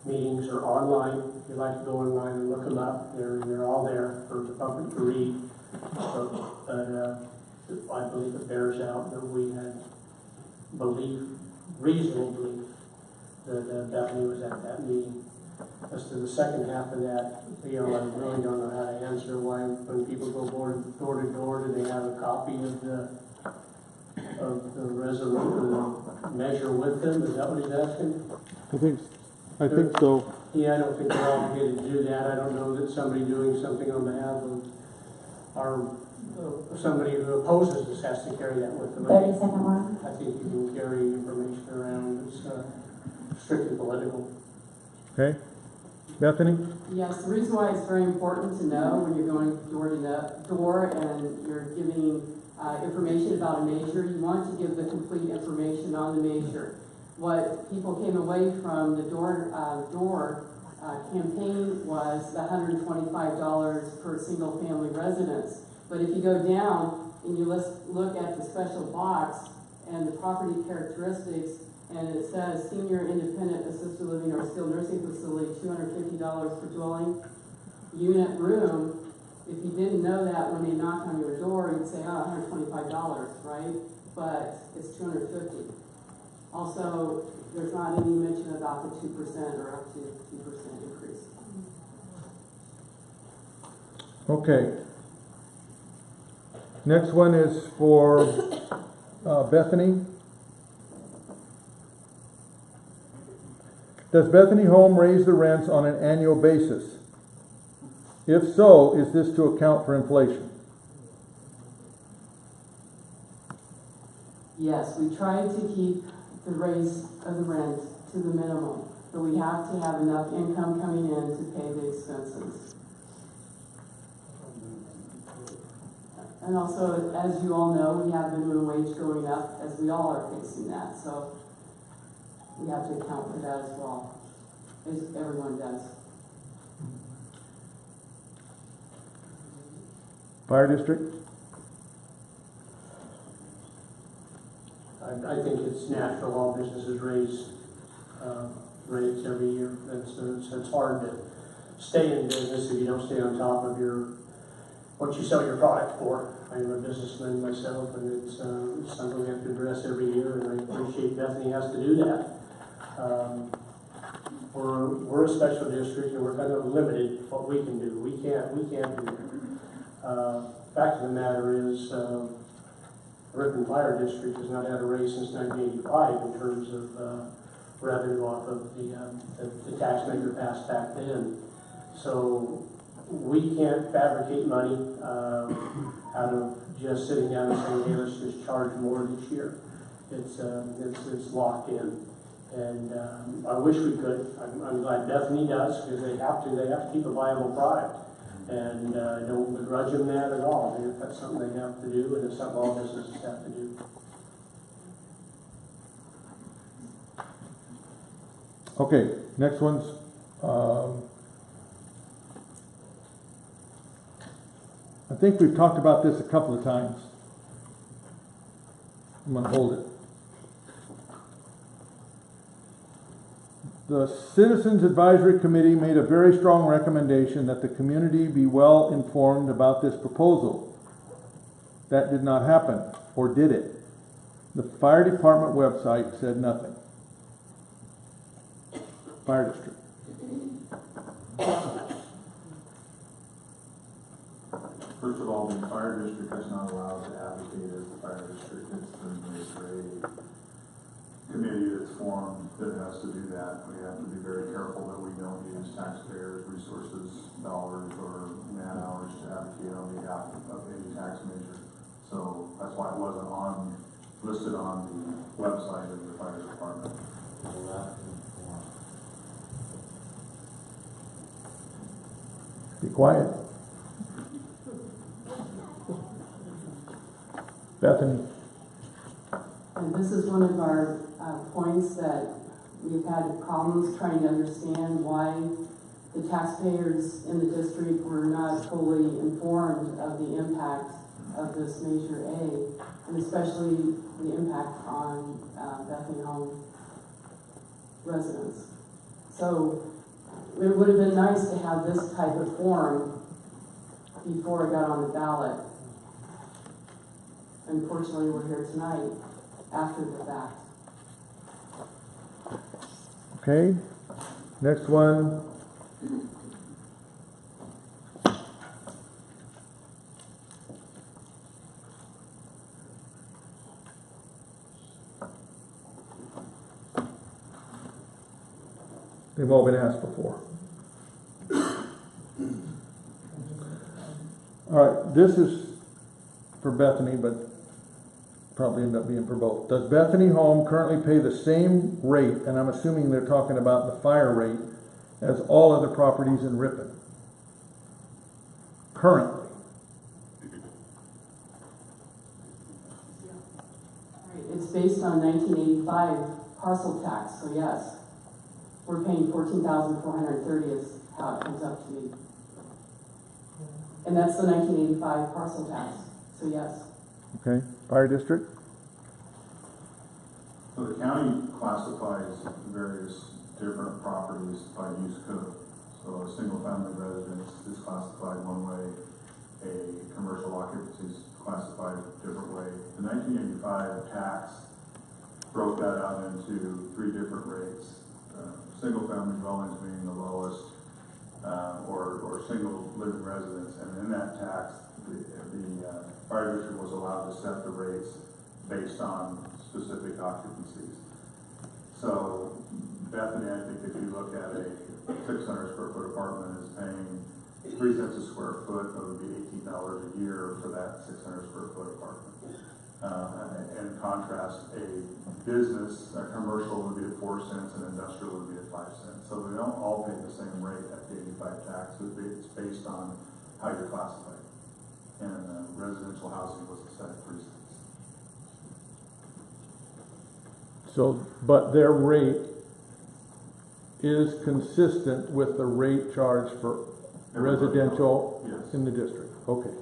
meetings are online. If you'd like to go online and look them up, they're all there for the public to read. So, I believe it bears out that we had reasonable belief that Bethany was at that meeting. As to the second half of that, I really don't know how to answer why when people go door to door, do they have a copy of the resolution, the measure with them? Is that what he's asking? I think so. Yeah, I don't think they're obligated to do that. I don't know that somebody doing something on behalf of somebody who opposes this has to carry that with them. 30-second warning. I think you can carry information around that's strictly political. Okay. Bethany? Yes, the reason why it's very important to know when you're going door to door and you're giving information about a measure, you want to give the complete information on the measure. What people came away from the door campaign was the $125 per single family residence. But if you go down and you look at the special box and the property characteristics, and it says senior independent assisted living or skilled nursing facility, $250 per dwelling unit room. If you didn't know that when they knocked on your door, you'd say, oh, $125, right? But it's $250. Also, there's not any mention about the 2% or up to 2% increase. Okay. Next one is for Bethany. Does Bethany Home raise the rents on an annual basis? If so, is this to account for inflation? Yes, we try to keep the raise of the rent to the minimum, but we have to have enough income coming in to pay the expenses. And also, as you all know, we have minimum wage going up, as we all are facing that, so we have to account for that as well, as everyone does. Fire district? I think it's natural, all businesses raise rates every year. It's hard to stay in business if you don't stay on top of what you sell your product for. I'm a businessman myself, and it's something we have to address every year, and I appreciate Bethany has to do that. We're a special district, and we're kind of limited what we can do. We can't do that. Fact of the matter is, Ripon Fire District has not had a raise since 1985 in terms of revenue off of the tax measure passed back then. So we can't fabricate money out of just sitting down and saying, hey, let's just charge more this year. It's locked in. And I wish we could. I'm glad Bethany does, because they have to keep a viable product. And I don't begrudge them that at all. I mean, if that's something they have to do, and it's something all businesses have to do. Okay, next one's I think we've talked about this a couple of times. I'm going to hold it. The Citizens Advisory Committee made a very strong recommendation that the community be well informed about this proposal. That did not happen, or did it? The fire department website said nothing. Fire district. First of all, the fire district is not allowed to advocate as the fire district. It's the administrative us to do that. We have to be very careful that we don't use taxpayers' resources, dollars, or man-hours to advocate on behalf of any tax measure. So that's why it wasn't listed on the website of the fire department. Be quiet. Bethany. And this is one of our points that we've had problems trying to understand why the taxpayers in the district were not fully informed of the impact of this Measure A, and especially the impact on Bethany Home residents. So it would have been nice to have this type of forum before it got on the ballot. Unfortunately, we're here tonight after the fact. Okay, next one. They've all been asked before. All right, this is for Bethany, but probably end up being for both. Does Bethany Home currently pay the same rate, and I'm assuming they're talking about the fire rate, as all other properties in Ripon? Currently. Right, it's based on 1985 parcel tax, so yes. We're paying $14,430 is how it comes up to be. And that's the 1985 parcel tax, so yes. Okay, fire district? So the county classifies various different properties by use code. So a single family residence is classified one way, a commercial occupancy is classified a different way. The 1985 tax broke that out into 3 different rates. Single family dwellings being the lowest, or single living residence, and in that tax, the fire district was allowed to set the rates based on specific occupancies. So Bethany, I think if you look at a 600 square foot apartment is paying 3 cents a square foot, that would be $18 a year for that 600 square foot apartment. In contrast, a business, a commercial would be at 4 cents, and industrial would be at 5 cents. So they don't all pay the same rate at the 85 tax. It's based on how you're classified. And residential housing was set at 3 cents. So, but their rate is consistent with the rate charged for residential Yes. in the district? Okay.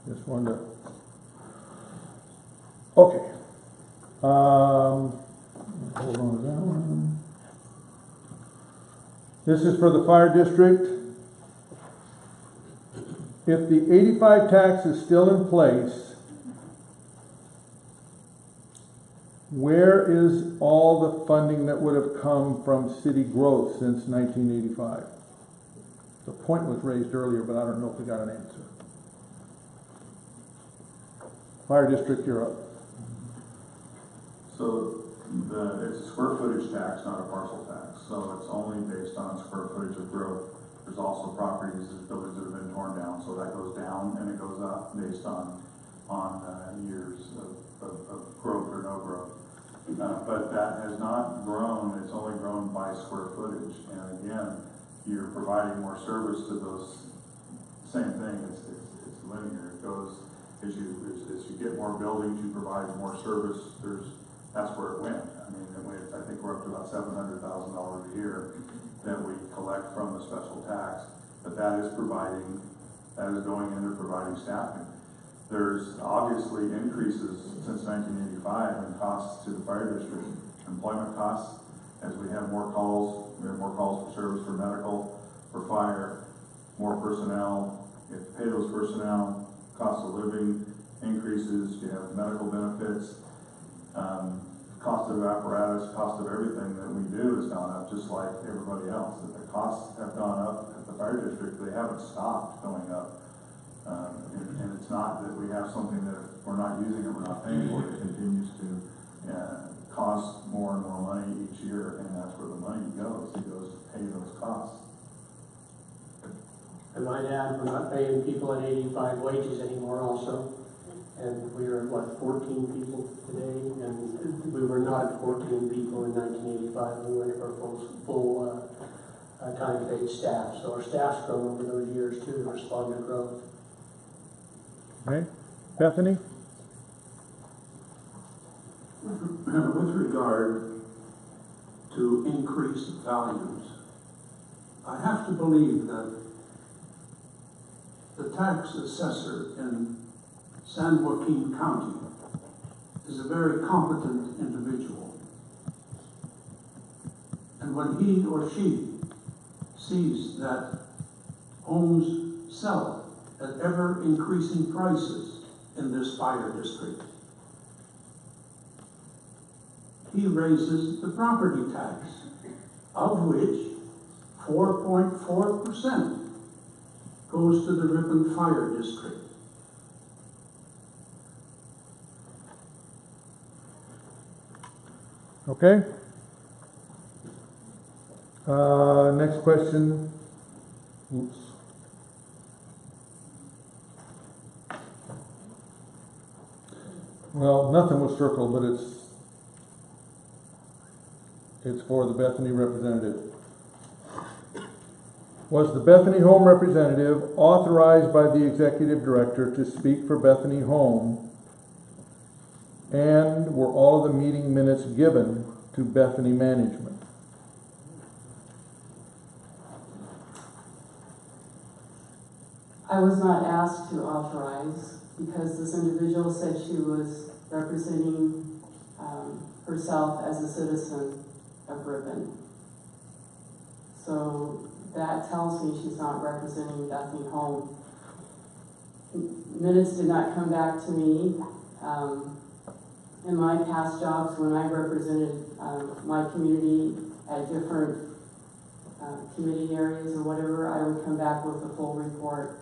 Just wanted to. Okay. Hold on to that one. This is for the fire district. If the 85 tax is still in place, where is all the funding that would have come from city growth since 1985? The point was raised earlier, but I don't know if we got an answer. Fire district, you're up. So it's a square footage tax, not a parcel tax. So it's only based on square footage of growth. There's also properties, there's buildings that have been torn down, so that goes down and it goes up based on years of growth or no growth. But that has not grown, it's only grown by square footage. And again, you're providing more service to those, same thing, it's linear. It goes, as you get more buildings, you provide more service, that's where it went. I mean, I think we're up to about $700,000 a year that we collect from the special tax, but that is going into providing staffing. There's obviously increases since 1985 in costs to the fire district. Employment costs, as we have more calls for service for medical, for fire, more personnel. You have to pay those personnel, cost of living increases, you have medical benefits, cost of apparatus, cost of everything that we do has gone up just like everybody else. The costs have gone up at the fire district, they haven't stopped going up. And it's not that we have something that we're not using it, we're not paying for it. It continues to cost more and more money each year, and 85, we're not paying people at 85 wages anymore also. And we are at 14 people today, and we were not at 14 people in 1985, we went for full time paid staff. So our staff's grown over those years too, to respond to growth. Okay, Bethany? With regard to increased values, I have to believe that the tax assessor in San Joaquin County is a very competent individual. And when he or she sees that homes sell at ever increasing prices in this fire district, he raises the property tax, of which 4.4% goes to the Ripon Fire District. Okay. Next question. Oops. Well, nothing was circled, but it's for the Bethany representative. Was the Bethany Home representative authorized by the executive director to speak for Bethany Home? And were all of the meeting minutes given to Bethany management? I was not asked to authorize because this individual said she was representing herself as a citizen of Ripon. So that tells me she's not representing Bethany Home. Minutes did not come back to me. In my past jobs, when I represented my community at different committee areas or whatever, I would come back with a full report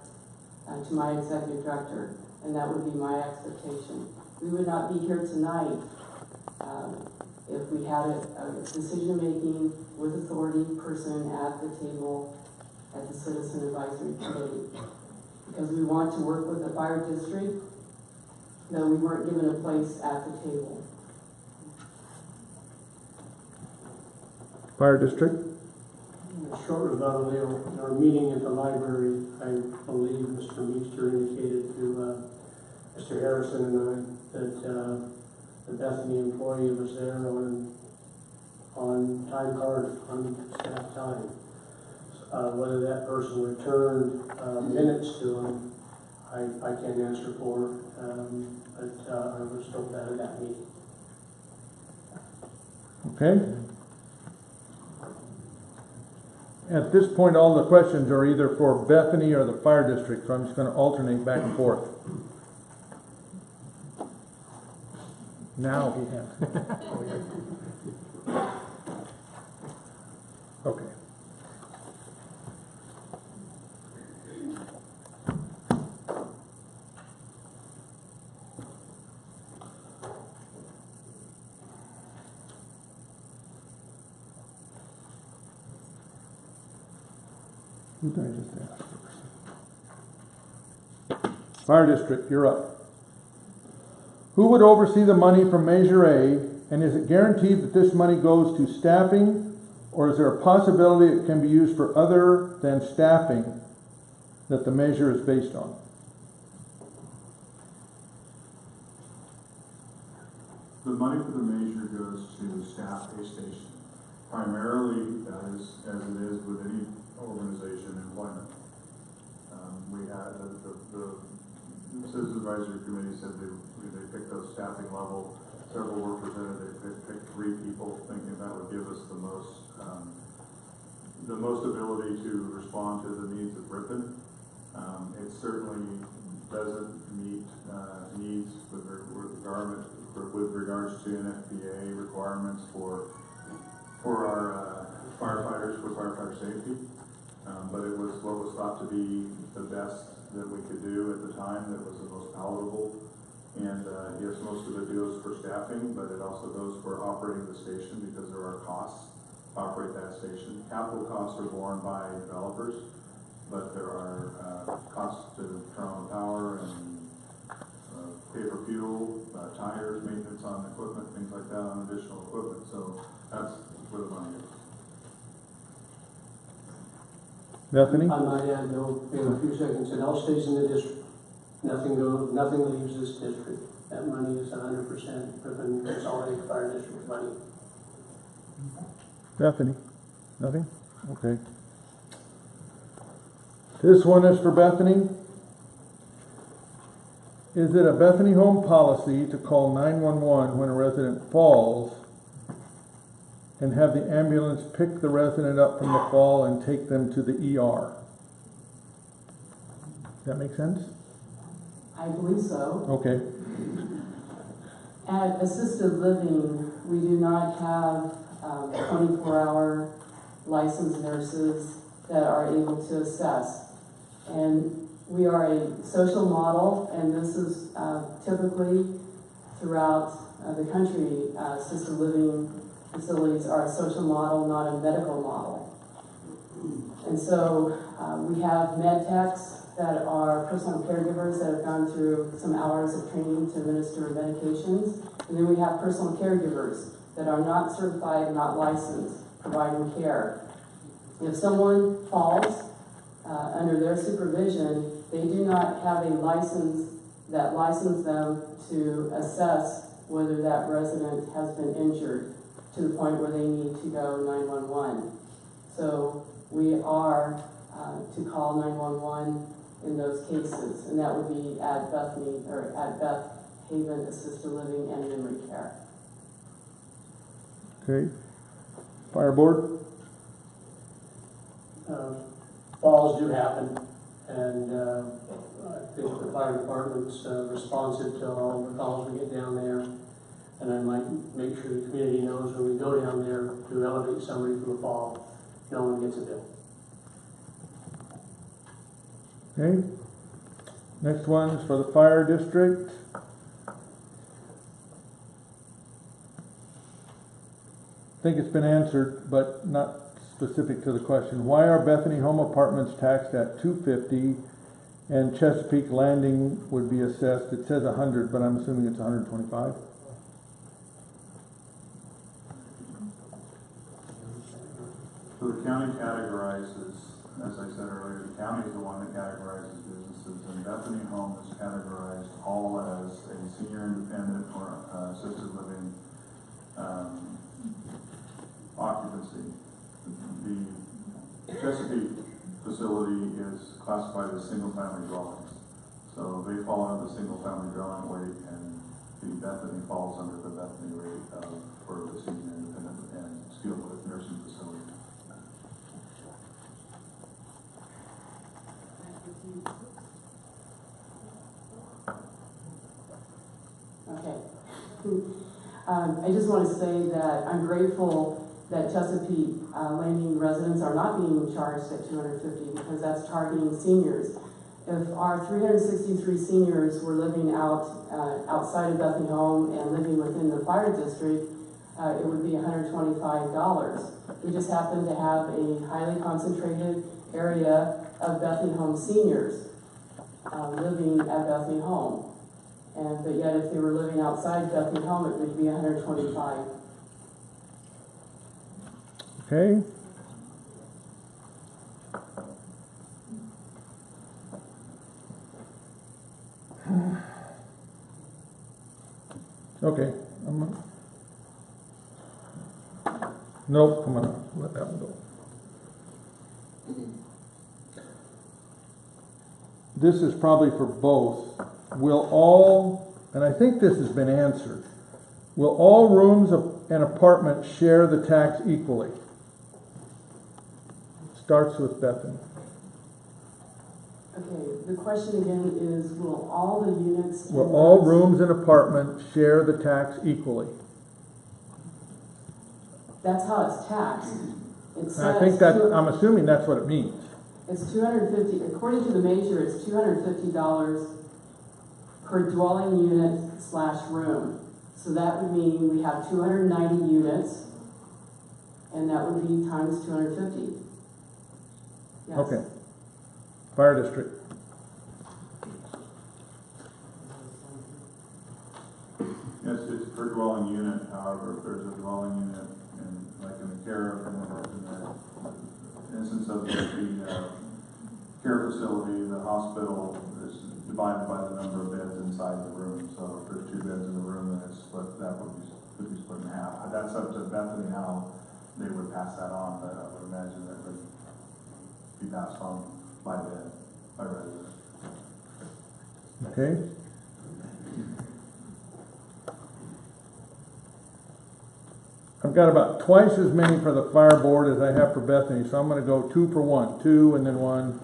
to my executive director, and that would be my expectation. We would not be here tonight if we had a decision-making with authority person at the table at the Citizen Advisory Committee, because we want to work with the fire district, though we weren't given a place at the table. Fire district? A short rebuttal, Leo. In our meeting at the library, I believe Mr. Meester indicated to Mr. Harrison and I that the Bethany employee was there on time card, on staff time. Whether that person returned minutes to him, I can't answer for, but I was told that at that meeting. Okay. At this point, all the questions are either for Bethany or the fire district, so I'm just going to alternate back and forth. Now he has. Okay. Who did I just ask first? Fire district, you're up. Who would oversee the money from Measure A, and is it guaranteed that this money goes to staffing, or is there a possibility it can be used for other than staffing that the measure is based on? The money for the measure goes to staff a station, primarily as it is with any organization employment. We had the Citizens Advisory Committee said they picked a staffing level. Several were presented. They picked 3 people, thinking that would give us the most ability to respond to the needs of Ripon. It certainly doesn't meet needs with regards to NFPA requirements for our firefighters, for firefighter safety. But it was what was thought to be the best that we could do at the time, that was the most palatable. And yes, most of it goes for staffing, but it also goes for operating the station, because there are costs to operate that station. Capital costs are borne by developers, but there are, costs to turn on the power and, pay for fuel, tires, maintenance on equipment, things like that, on additional equipment, so that's where the money is. Bethany? I might add, though, in a few seconds, it all stays in the district. Nothing leaves this district. That money is 100% Ripon Consolidated Fire District money. Bethany? Nothing? Okay. This one is for Bethany. Is it a Bethany home policy to call 911 when a resident falls and have the ambulance pick the resident up from the fall and take them to the ER? Does that make sense? I believe so. Okay. At assisted living, we do not have 24-hour licensed nurses that are able to assess. And we are a social model, and this is typically throughout the country, assisted living facilities are a social model, not a medical model. And so we have med techs that are personal caregivers that have gone through some hours of training to administer medications. And then we have personal caregivers that are not certified, not licensed, providing care. If someone falls under their supervision, they do not have a license that licenses them to assess whether that resident has been injured to the point where they need to go 911. So we are to call 911 in those cases, and that would be at Bethany or at Beth Haven Assisted Living and Memory Care. Okay. Fire board? Falls do happen, and I think the fire department's responsive to all the calls we get down there. And I might make sure the community knows when we go down there to elevate somebody from a fall, no one gets a bill. Okay. Next one is for the fire district. I think it's been answered, but not specific to the question. Why are Bethany home apartments taxed at $250 and Chesapeake Landing would be assessed? It says 100, but I'm assuming it's 125. So the county categorizes, as I said earlier, the county is the one that categorizes businesses, and Bethany Home is categorized all as a senior independent or assisted living occupancy. The Chesapeake facility is classified as single-family dwellings, so they fall under the single-family dwelling rate, and the Bethany falls under the Bethany rate for the senior independent and skilled nursing facility. Okay. I just want to say that I'm grateful that Chesapeake Landing residents are not being charged at $250 because that's targeting seniors. If our 363 seniors were living outside of Bethany Home and living within the fire district, it would be $125. We just happen to have a highly concentrated area of Bethany Home seniors living at Bethany Home. But yet if they were living outside Bethany Home, it would be $125. Okay. Okay. Nope, come on, let that one go. This is probably for both. Will all, and I think this has been answered, will all rooms of an apartment share the tax equally? Starts with Bethany. Okay, the question again is, will all the units... Will all rooms in apartment share the tax equally? That's how it's taxed. It says I think that, I'm assuming that's what it means. it's $250, according to the major, it's $250 per dwelling unit / room. So that would mean we have 290 units, and that would be times 250. Yes. Okay. Fire district. Yes, it's per dwelling unit, however, if there's a dwelling unit like in the care, in the instance of the care facility, the hospital is divided by the number of beds inside the room. So if there's 2 beds in the room, then it's split, that could be split in half. That's up to Bethany how they would pass that on, but I would imagine that would be passed on by resident. Okay. I've got about twice as many for the fire board as I have for Bethany, so I'm gonna go 2 for 1, 2 and then 1.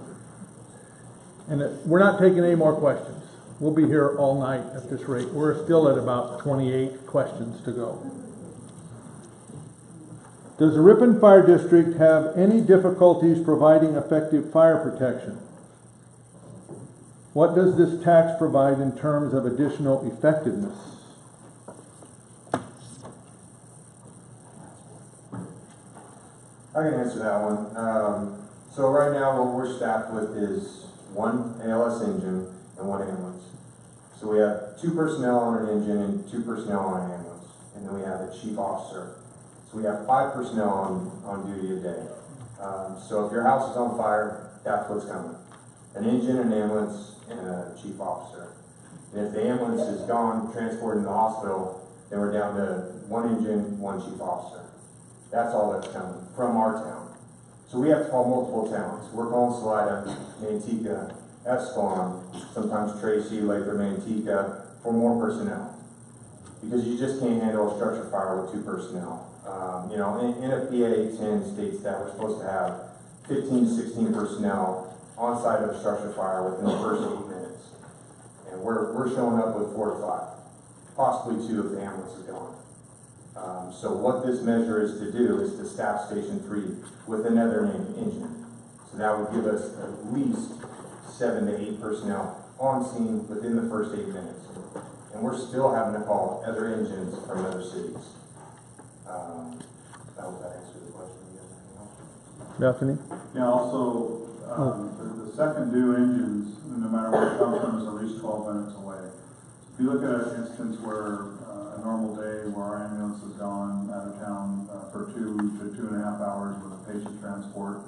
And we're not taking any more questions. We'll be here all night at this rate. We're still at about 28 questions to go. Does the Ripon Fire District have any difficulties providing effective fire protection? What does this tax provide in terms of additional effectiveness? I can answer that one. So right now what we're staffed with is 1 ALS engine and 1 ambulance. So we have 2 personnel on an engine and 2 personnel on an ambulance. And then we have a chief officer. So we have 5 personnel on duty a day. So if your house is on fire, that's what's coming. An engine, an ambulance, and a chief officer. And if the ambulance is gone, transported to the hospital, then we're down to 1 engine, 1 chief officer. That's all that's coming from our town. So we have to call multiple towns. We're calling Salida, Manteca, Escalon, sometimes Tracy, Lathrop, Manteca, for more personnel. Because you just can't handle a structure fire with 2 personnel. You know, NFPA 10 states that we're supposed to have 15 to 16 personnel on site of a structure fire within the first 8 minutes. And we're showing up with 4 to 5, possibly 2 if the ambulance is gone. So what this measure is to do is to staff Station 3 with another engine. So that would give us at least 7 to 8 personnel on scene within the first 8 minutes. And we're still having to call other engines from other cities. I hope that answers the question. You guys have anything else? Bethany? Yeah, also, the second due engines, no matter where it comes from, is at least 12 minutes away. If you look at an instance where a normal day where our ambulance has gone out of town for 2 to 2.5 hours with a patient transport,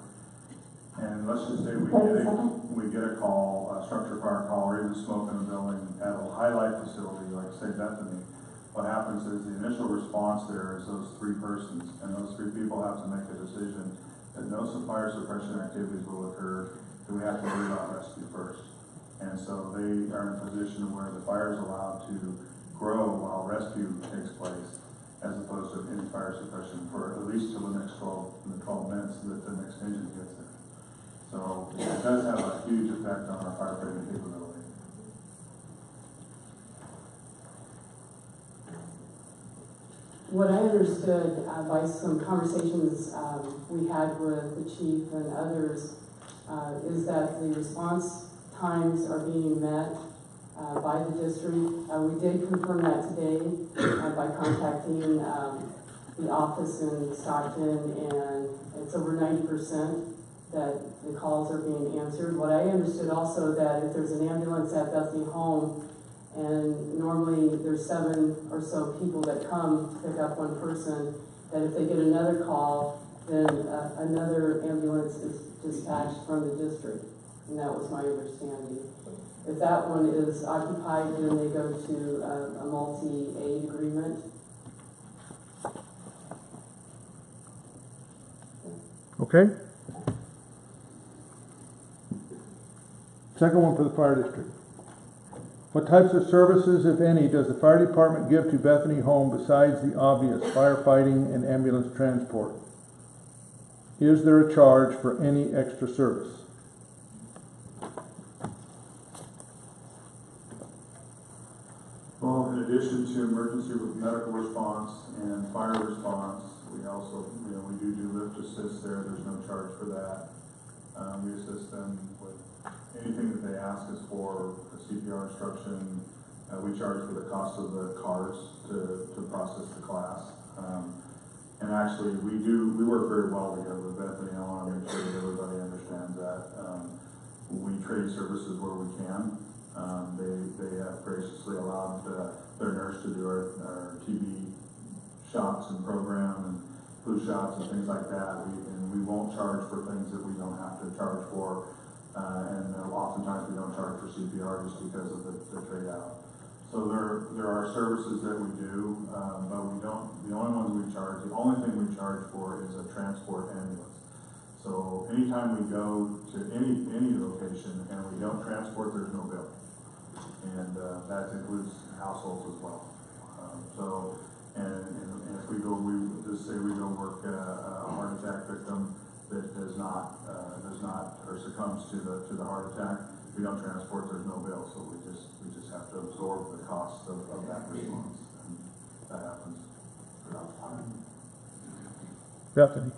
and let's just say we get a call, a structure fire call, or even smoke in a building at a high-light facility like say Bethany, what happens is the initial response there is those 3 persons, and those 3 people have to make a decision that no fire suppression activities will occur, that we have to worry about rescue first. And so they are in a position where the fire is allowed to grow while rescue takes place, as opposed to any fire suppression for at least till the next 12 minutes that the next engine gets there. So it does have a huge effect on our firefighting capability. What I understood by some conversations we had with the chief and others is that the response times are being met by the district. We did confirm that today by contacting the office in Stockton, and it's over 90% that the calls are being answered. What I understood also that if there's an ambulance at Bethany Home, and normally there's 7 or so people that come pick up 1 person, that if they get another call, then another ambulance is dispatched from the district. And that was my understanding. If that one is occupied, then they go to a multi-aid agreement. Okay. Second one for the fire district. What types of services, if any, does the fire department give to Bethany Home besides the obvious firefighting and ambulance transport? Is there a charge for any extra service? Well, in addition to emergency medical response and fire response, we also, we do lift assist there. There's no charge for that. We assist them with anything that they ask us for, CPR instruction. We charge for the cost of the cars to process the class. And actually, we work very well together with Bethany. I want to make sure that everybody understands that. We trade services where we can. They have graciously allowed their nurse to do our TB shots and program and flu shots and things like that. We won't charge for things that we don't have to charge for. And oftentimes we don't charge for CPR just because of the trade out. So there are services that we do, but we don't, the only ones we charge, the only thing we charge for is a transport ambulance. So anytime we go to any location and we don't transport, there's no bill. And that includes households as well. And if we go, just say we go work a heart attack victim that does not or succumbs to the heart attack, we don't transport, there's no bill. So we just have to absorb the cost of that response, and that happens throughout time. Bethany?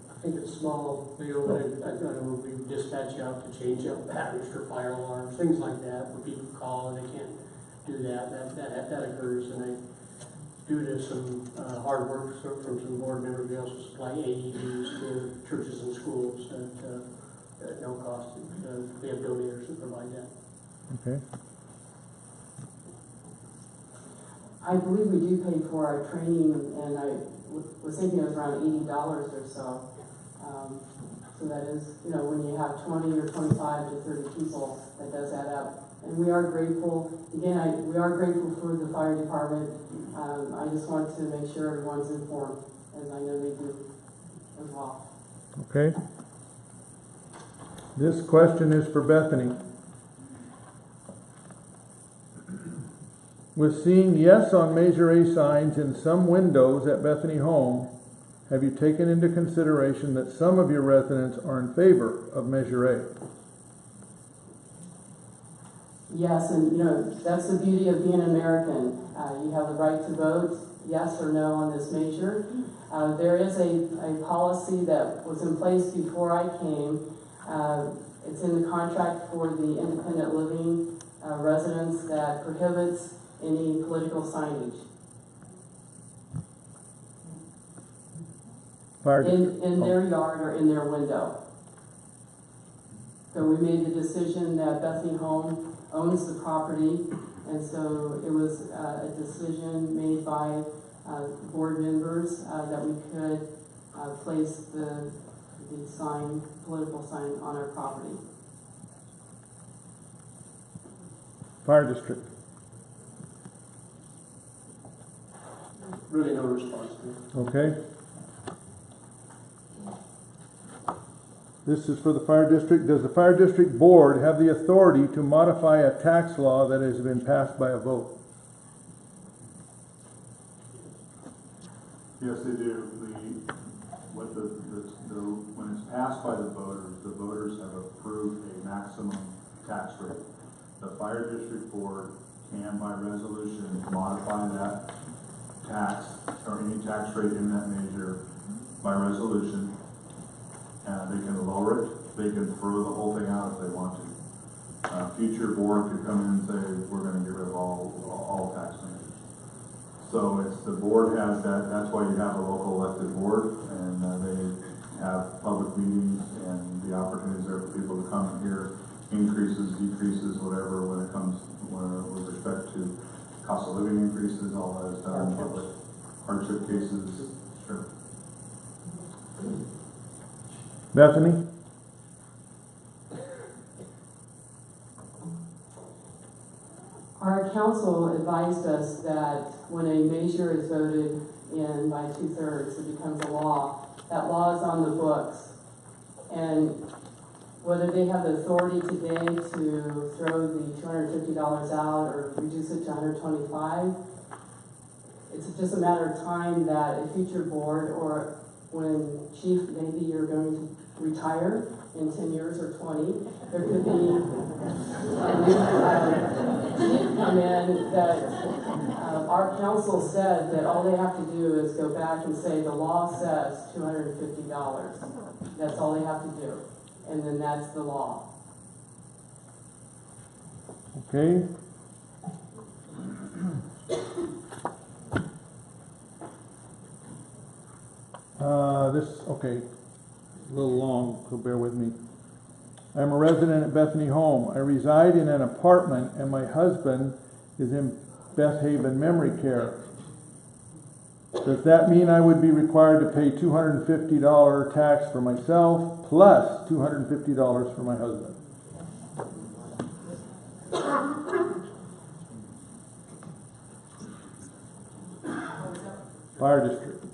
I think it's small, you know, I know we dispatch out to change out batteries for fire alarms, things like that, where people call and they can't do that, that occurs, and I, due to some hard work from some board members, we also supply AEDs to churches and schools at no cost. We have donators who provide that. Okay. I believe we do pay for our training, and I was thinking it was around $80 or so. So that is, you know, when you have 20 or 25 to 30 people, that does add up. And we are grateful, again, we are grateful for the fire department. I just want to make sure everyone's informed, as I know they do as well. Okay. This question is for Bethany. With seeing yes on Measure A signs in some windows at Bethany Home, have you taken into consideration that some of your residents are in favor of Measure A? Yes, and you know, that's the beauty of being American. You have the right to vote yes or no on this measure. There is a policy that was in place before I came. It's in the contract for the independent living residents that prohibits any political signage in their yard or in their window. So we made the decision that Bethany Home owns the property, and so it was a decision made by board members that we could place the sign, political sign, on our property. Fire district. Really no response to it. Okay. This is for the fire district. Does the fire district board have the authority to modify a tax law that has been passed by a vote? Yes, they do. When it's passed by the voters have approved a maximum tax rate. The fire district board can, by resolution, modify that tax or any tax rate in that measure by resolution. They can lower it. They can throw the whole thing out if they want to. Future board could come in and say, we're going to get rid of all tax measures. So it's the board has that. That's why you have a local elected board, and they have public meetings and the opportunities there for people to come and hear increases, decreases, whatever, when it comes with respect to cost of living increases, all that is done in public hardship cases. Sure. Bethany? Our council advised us that when a measure is voted in by 2/3, it becomes a law. That law is on the books. And whether they have the authority today to throw the $250 out or reduce it to $125, it's just a matter of time that a future board, or when chief, maybe you're going to retire in 10 years or 20, there could be a new chief come in that our council said that all they have to do is go back and say the law says $250. That's all they have to do. And then that's the law. Okay. Okay, a little long, so bear with me. I'm a resident at Bethany Home. I reside in an apartment and my husband is in Beth Haven Memory Care. Does that mean I would be required to pay $250 tax for myself plus $250 for my husband? Fire district.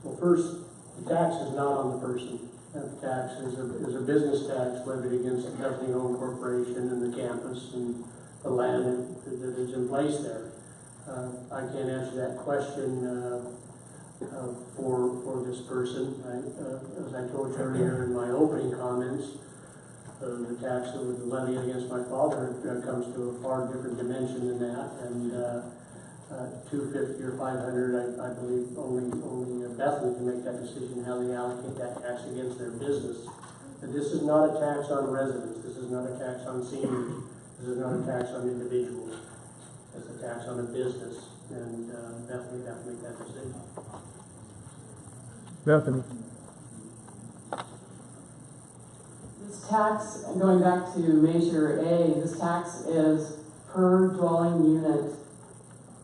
Well, first, the tax is not on the person. That tax is a business tax levied against the Bethany Home Corporation and the campus and the land that is in place there. I can't answer that question for this person. As I told you earlier in my opening comments, the tax that was levied against my father comes to a far different dimension than that, and $250 or $500, I believe only Bethany can make that decision how they allocate that tax against their business. But this is not a tax on residents. This is not a tax on seniors. This is not a tax on individuals. It's a tax on a business, and Bethany would have to make that decision. Bethany. This tax, going back to Measure A, this tax is per dwelling unit,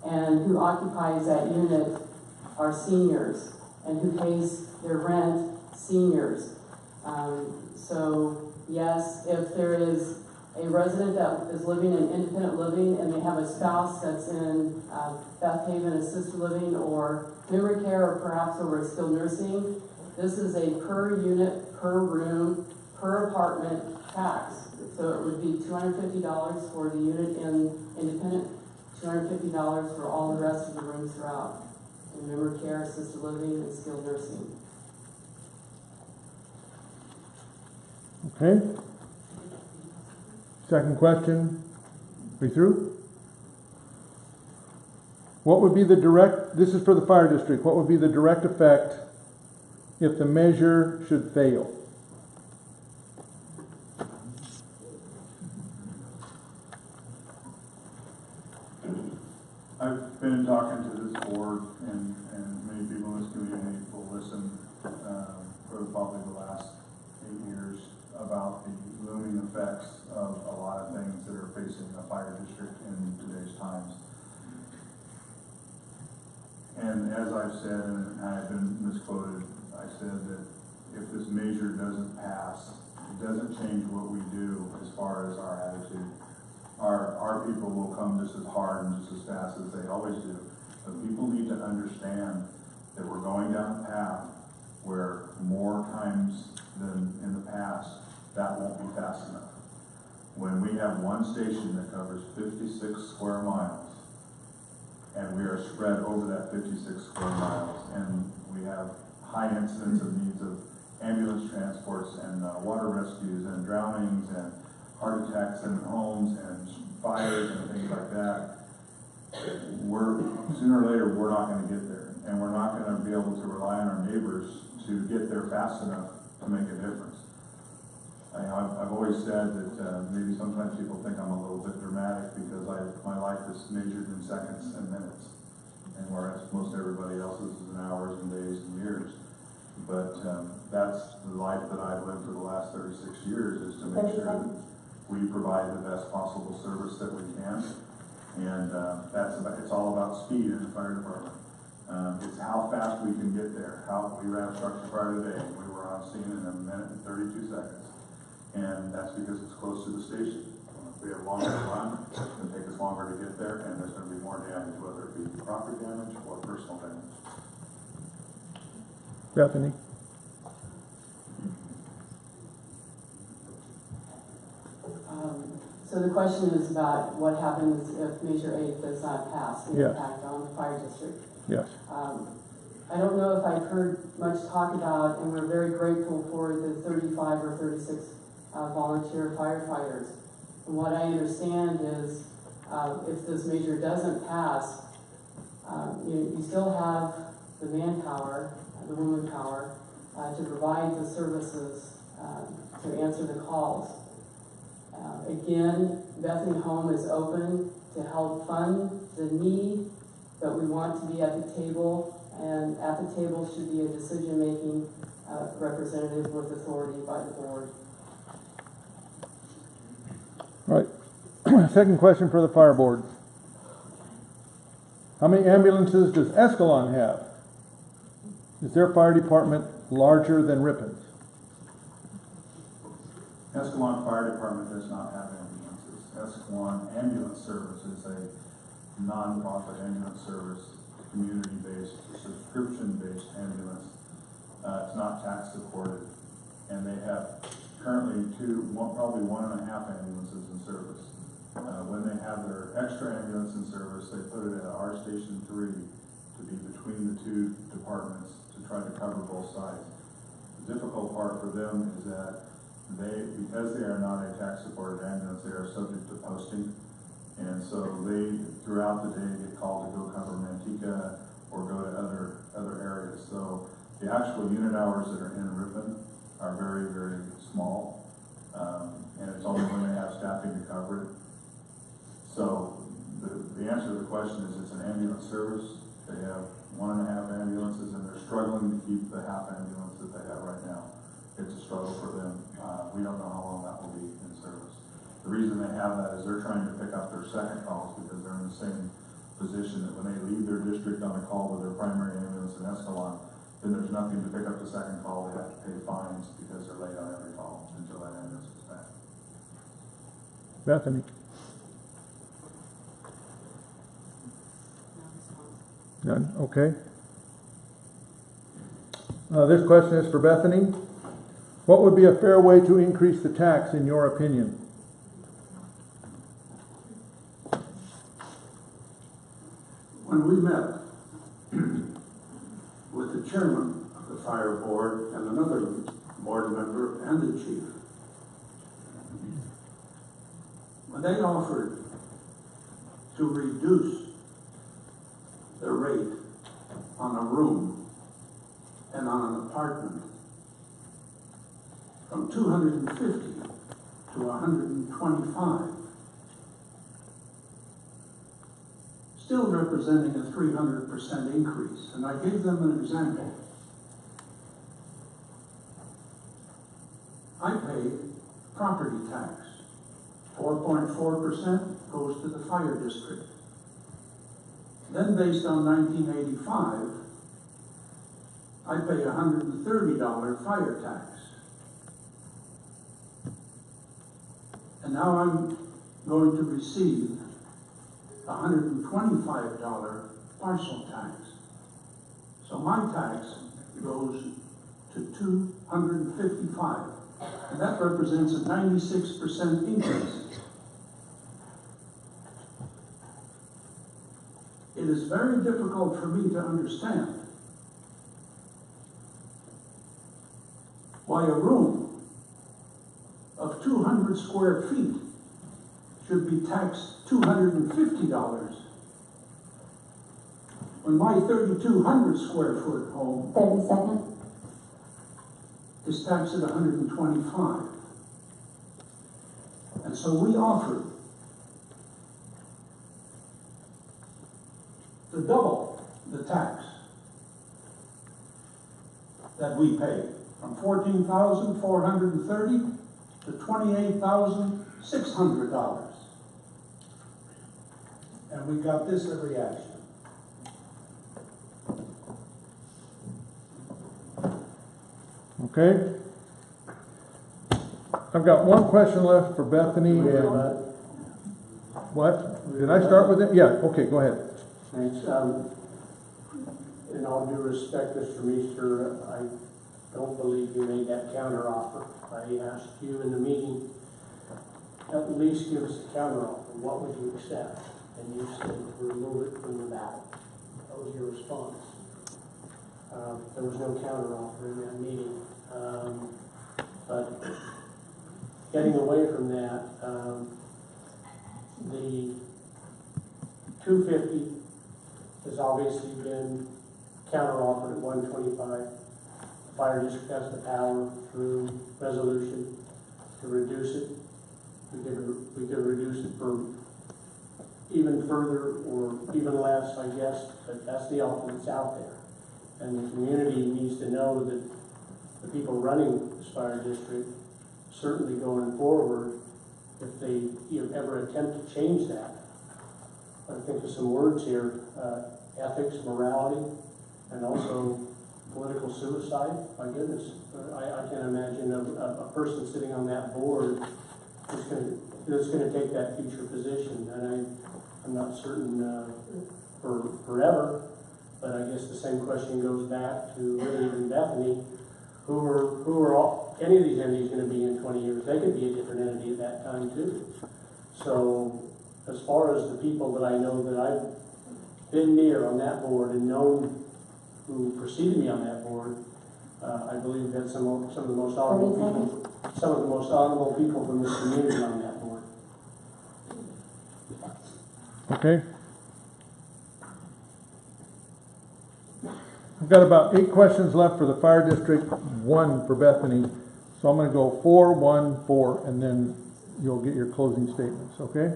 and who occupies that unit are seniors, and who pays their rent, seniors. So yes, if there is a resident that is living in independent living and they have a spouse that's in Beth Haven assisted living or memory care or perhaps over skilled nursing, this is a per unit, per room, per apartment tax. So it would be $250 for the unit in independent, $250 for all the rest of the rooms throughout, in memory care, assisted living, and skilled nursing. Okay. Second question. We through? What would be the direct, this is for the fire district, what would be the direct effect if the measure should fail? I've been talking to this board and many people in this community will listen for probably the last 8 years about the looming effects of a lot of things that are facing a fire district in today's times. And as I've said, and I've been misquoted, I said that if this measure doesn't pass, it doesn't change what we do as far as our attitude. Our people will come just as hard and just as fast as they always do. But people need to understand that we're going down a path where more times than in the past, that won't be fast enough. When we have one station that covers 56 square miles, and we are spread over that 56 square miles, and we have high incidence of needs of ambulance transports and water rescues and drownings and heart attacks in homes and fires and things like that, sooner or later we're not going to get there, and we're not going to be able to rely on our neighbors to get there fast enough to make a difference. I've always said that maybe sometimes people think I'm a little bit dramatic because my life is measured in seconds and minutes, and whereas most everybody else's is in hours and days and years. But that's the life that I've lived for the last 36 years, is to make sure that we provide the best possible service that we can, and it's all about speed in the fire department. It's how fast we can get there. We ran a structure fire today, and we were on scene in 1 minute and 32 seconds, and that's because it's close to the station. If we have longer to run, it's going to take us longer to get there, and there's going to be more damage, whether it be property damage or personal damage. Bethany? So the question is about what happens if Measure 8 does not pass, the Yeah. impact on the fire district. Yes. I don't know if I've heard much talk about, and we're very grateful for the 35 or 36 volunteer firefighters. And what I understand is if this measure doesn't pass, you still have the manpower, the woman power, to provide the services, to answer the calls. Again, Bethany Home is open to help fund the need, but we want to be at the table, and at the table should be a decision-making representative with authority by the board. Right. Second question for the fire board. How many ambulances does Escalon have? Is their fire department larger than Ripon's? Escalon Fire Department does not have ambulances. Escalon Ambulance Service is a non-profit ambulance service, community-based, subscription-based ambulance. It's not tax supported, and they have currently probably 1.5 ambulances in service. When they have their extra ambulance in service, they put it at our Station 3 to be between the two departments to try to cover both sides. The difficult part for them is that because they are not a tax-supported ambulance, they are subject to posting. And so they, throughout the day, get called to go cover Manteca or go to other areas. So the actual unit hours that are in Ripon are very, very small. And it's only when they have staffing to cover it. So the answer to the question is it's an ambulance service. They have 1.5 ambulances, and they're struggling to keep the half ambulance that they have right now. It's a struggle for them. We don't know how long that will be in service. The reason they have that is they're trying to pick up their second calls because they're in the same position that when they leave their district on a call with their primary ambulance in Escalon, then there's nothing to pick up the second call. They have to pay fines because they're late on every call until that ambulance is back. Bethany? None, okay. This question is for Bethany. What would be a fair way to increase the tax in your opinion? When we met with the chairman of the fire board and another board member and the chief, when they offered to reduce the rate on a room and on an apartment from $250 to $125, still representing a 300% increase. And I gave them an example. I pay property tax. 4.4% goes to the fire district. Then based on 1985, I pay $130 fire tax. And now I'm going to receive $125 parcel tax. So my tax goes to $255, and that represents a 96% increase. It is very difficult for me to understand why a room of 200 square feet should be taxed $250 when my 3,200 square foot home 30 seconds. is taxed at $125. And so we offered to double the tax that we pay from $14,430 to $28,600. And we got this a reaction. Okay. I've got one question left for Bethany. And what? Did I start with it? Yeah, okay, go ahead. Thanks. In all due respect, Mr. Meester, I don't believe you made that counter offer. I asked you in the meeting, at least give us a counter offer. What would you accept? And you said remove it from the ballot. That was your response. There was no counter offer in that meeting. But getting away from that, the 250 has obviously been counter-offered at 125. The fire district has the power through resolution to reduce it. We could reduce it for even further or even less, I guess, but that's the offer that's out there. And the community needs to know that the people running this fire district, certainly going forward, if they ever attempt to change that. I think of some words here, ethics, morality, and also political suicide. My goodness, I can't imagine a person sitting on that board that's gonna take that future position. And I'm not certain for forever, but I guess the same question goes back to Willie and Bethany. Who are any of these entities going to be in 20 years? They could be a different entity at that time too. So as far as the people that I know that I've been near on that board and known who preceded me on that board, I believe that some of the most honorable people from this community on that board. Okay. I've got about 8 questions left for the fire district, 1 for Bethany. So I'm gonna go 4, 1, 4, and then you'll get your closing statements, okay?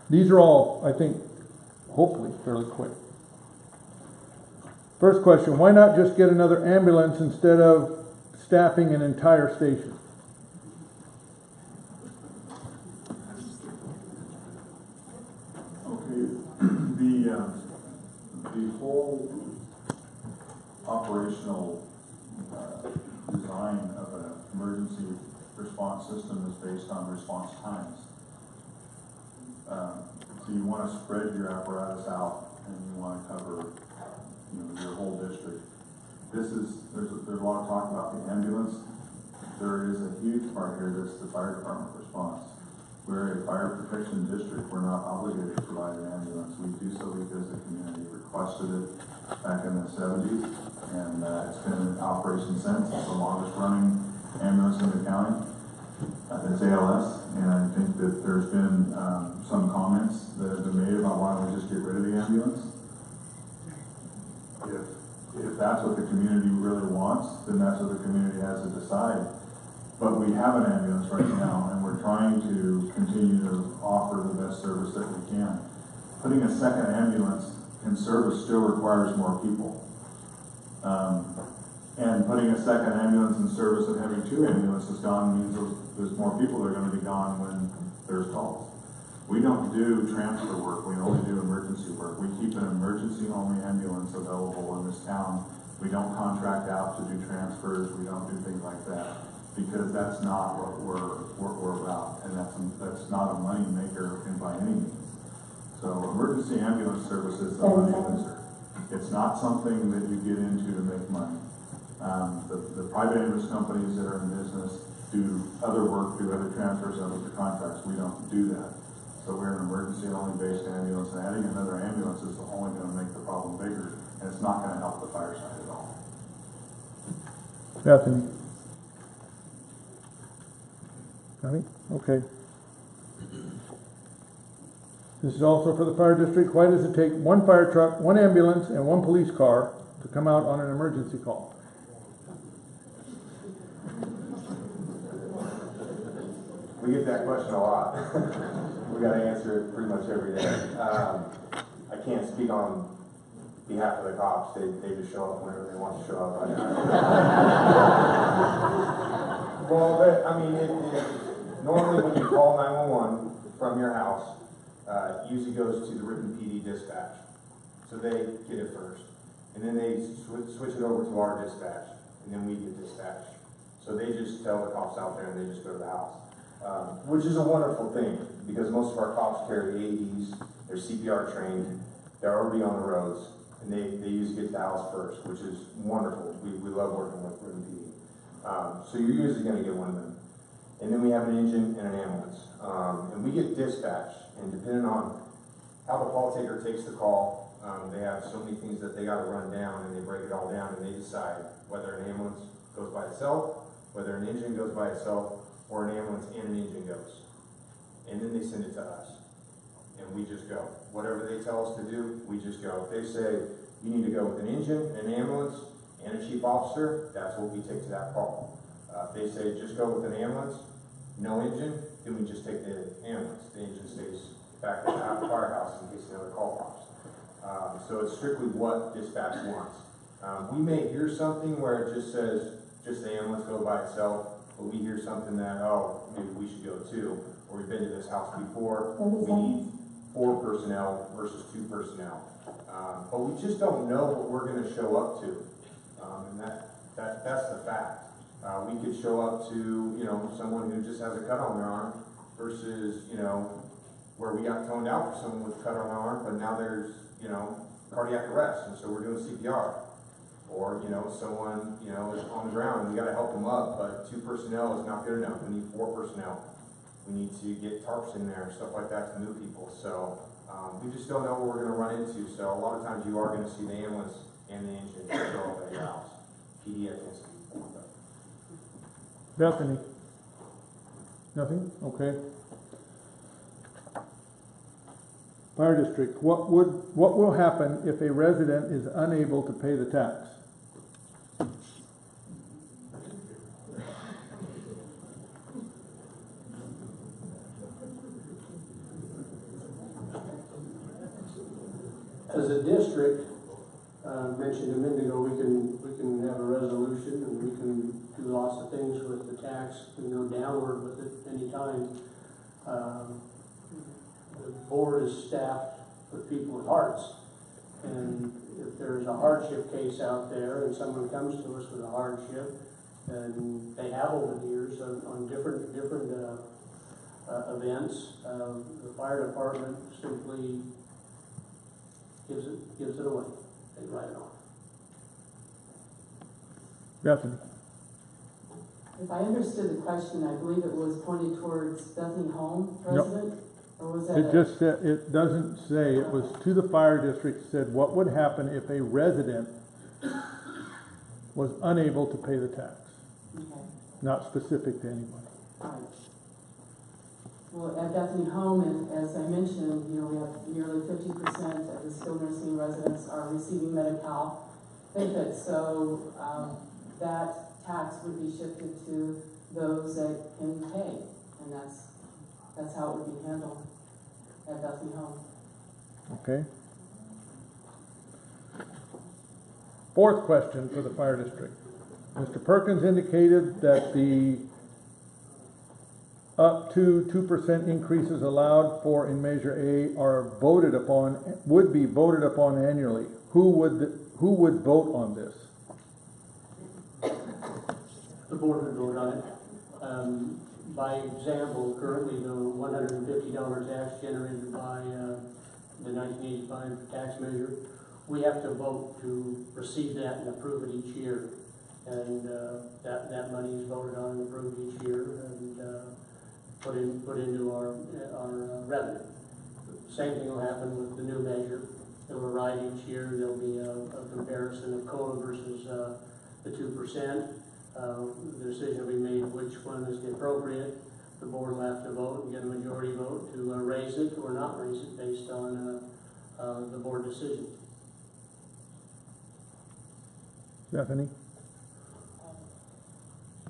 These are all, I think, hopefully fairly quick. First question, why not just get another ambulance instead of staffing an entire station? Okay, the whole operational design of an emergency response system is based on response times. So you want to spread your apparatus out, and you want to cover, your whole district. There's a lot of talk about the ambulance. There is a huge part here that's the fire department response. We're a fire protection district. We're not obligated to provide an ambulance. We do so because the community requested it back in the 70s, and it's been in operation since. It's the longest running ambulance in the county. It's ALS, and I think that there's been some comments that have been made about why don't we just get rid of the ambulance. If that's what the community really wants, then that's what the community has to decide. But we have an ambulance right now, and we're trying to continue to offer the best service that we can. Putting a second ambulance in service still requires more people. And putting a second ambulance in service and having 2 ambulances gone means there's more people that are going to be gone when there's calls. We don't do transfer work, we only do emergency work. We keep an emergency-only ambulance available in this town. We don't contract out to do transfers, we don't do things like that, because that's not what we're about, and that's not a money maker by any means. So emergency ambulance service is the money loser. It's not something that you get into to make money. The private ambulance companies that are in business do other work, do other transfers under the contracts. We don't do that. So we're an emergency-only based ambulance, and adding another ambulance is only going to make the problem bigger, and it's not going to help the fire side at all. Bethany? Nothing? Okay. This is also for the fire district. Why does it take 1 fire truck, 1 ambulance, and 1 police car to come out on an emergency call? We get that question a lot. We got to answer it pretty much every day. I can't speak on behalf of the cops. They just show up whenever they want to show up. Well, I mean, normally when you call 911 from your house, it usually goes to the Ripon PD dispatch. So they get it first. And then they switch it over to our dispatch. And then we get dispatched. So they just tell the cops out there and they just go to the house. Which is a wonderful thing, because most of our cops carry the AEDs, they're CPR trained, they're already on the roads, and they usually get to the house first, which is wonderful. We love working with Ripon PD. So you're usually going to get one of them. And then we have an engine and an ambulance. And we get dispatched, and depending on how the call taker takes the call, they have so many things that they got to run down, and they break it all down, and they decide whether an ambulance goes by itself, whether an engine goes by itself, or an ambulance and an engine goes. And then they send it to us. And we just go. Whatever they tell us to do, we just go. If they say, you need to go with an engine, an ambulance, and a chief officer, that's what we take to that call. If they say, just go with an ambulance, no engine, then we just take the ambulance. The engine stays back at the firehouse in case another call pops. So it's strictly what dispatch wants. We may hear something where it just says, just the ambulance go by itself, but we hear something that, oh, maybe we should go too, or we've been to this house before, 30 we seconds. need 4 personnel versus 2 personnel. But we just don't know what we're gonna show up to, and that's the fact. We could show up to, you know, someone who just has a cut on their arm versus, you know, where we got toned out for someone with a cut on their arm, but now there's, you know, cardiac arrest, and so we're doing CPR. Or, you know, someone, you know, is on the ground and we gotta help them up, but 2 personnel is not good enough. We need 4 personnel. We need to get tarps in there, stuff like that to move people. So, we just don't know what we're gonna run into. So a lot of times you are gonna see the ambulance and the engine show up at your house. PD, I can't speak for, but. Bethany? Nothing? Okay. Fire district, what will happen if a resident is unable to pay the tax? As a district, mentioned a minute ago, we can have a resolution and we can do lots of things with the tax. We can go downward with it anytime. The board is staffed with people with hearts. And if there's a hardship case out there and someone comes to us with a hardship, and they have over the years on different events, the fire department simply gives it away. They write it off. Bethany? If I understood the question, I believe it was pointed towards Bethany Home resident? Or was that? It just said, it doesn't say, it was to the fire district, said what would happen if a resident was unable to pay the tax? Okay, Not specific to anybody. all right. Well, at Bethany Home, and as I mentioned, you know, we have nearly 50% of the skilled nursing residents are receiving Medi-Cal benefits, so that tax would be shifted to those that can pay, and that's how it would be handled at Bethany Home. Okay. Fourth question for the fire district. Mr. Perkins indicated that the up to 2% increases allowed for in Measure A are voted upon, would be voted upon annually. Who would vote on this? The board would vote on it. By example, currently the $150 tax generated by the 1985 tax measure, we have to vote to receive that and approve it each year. And that money is voted on and approved each year and put into our revenue. Same thing will happen with the new measure. It will ride each year. There'll be a comparison of COLA versus the 2%. The decision will be made which one is the appropriate. The board will have to vote and get a majority vote to raise it or not raise it based on the board decision. Bethany?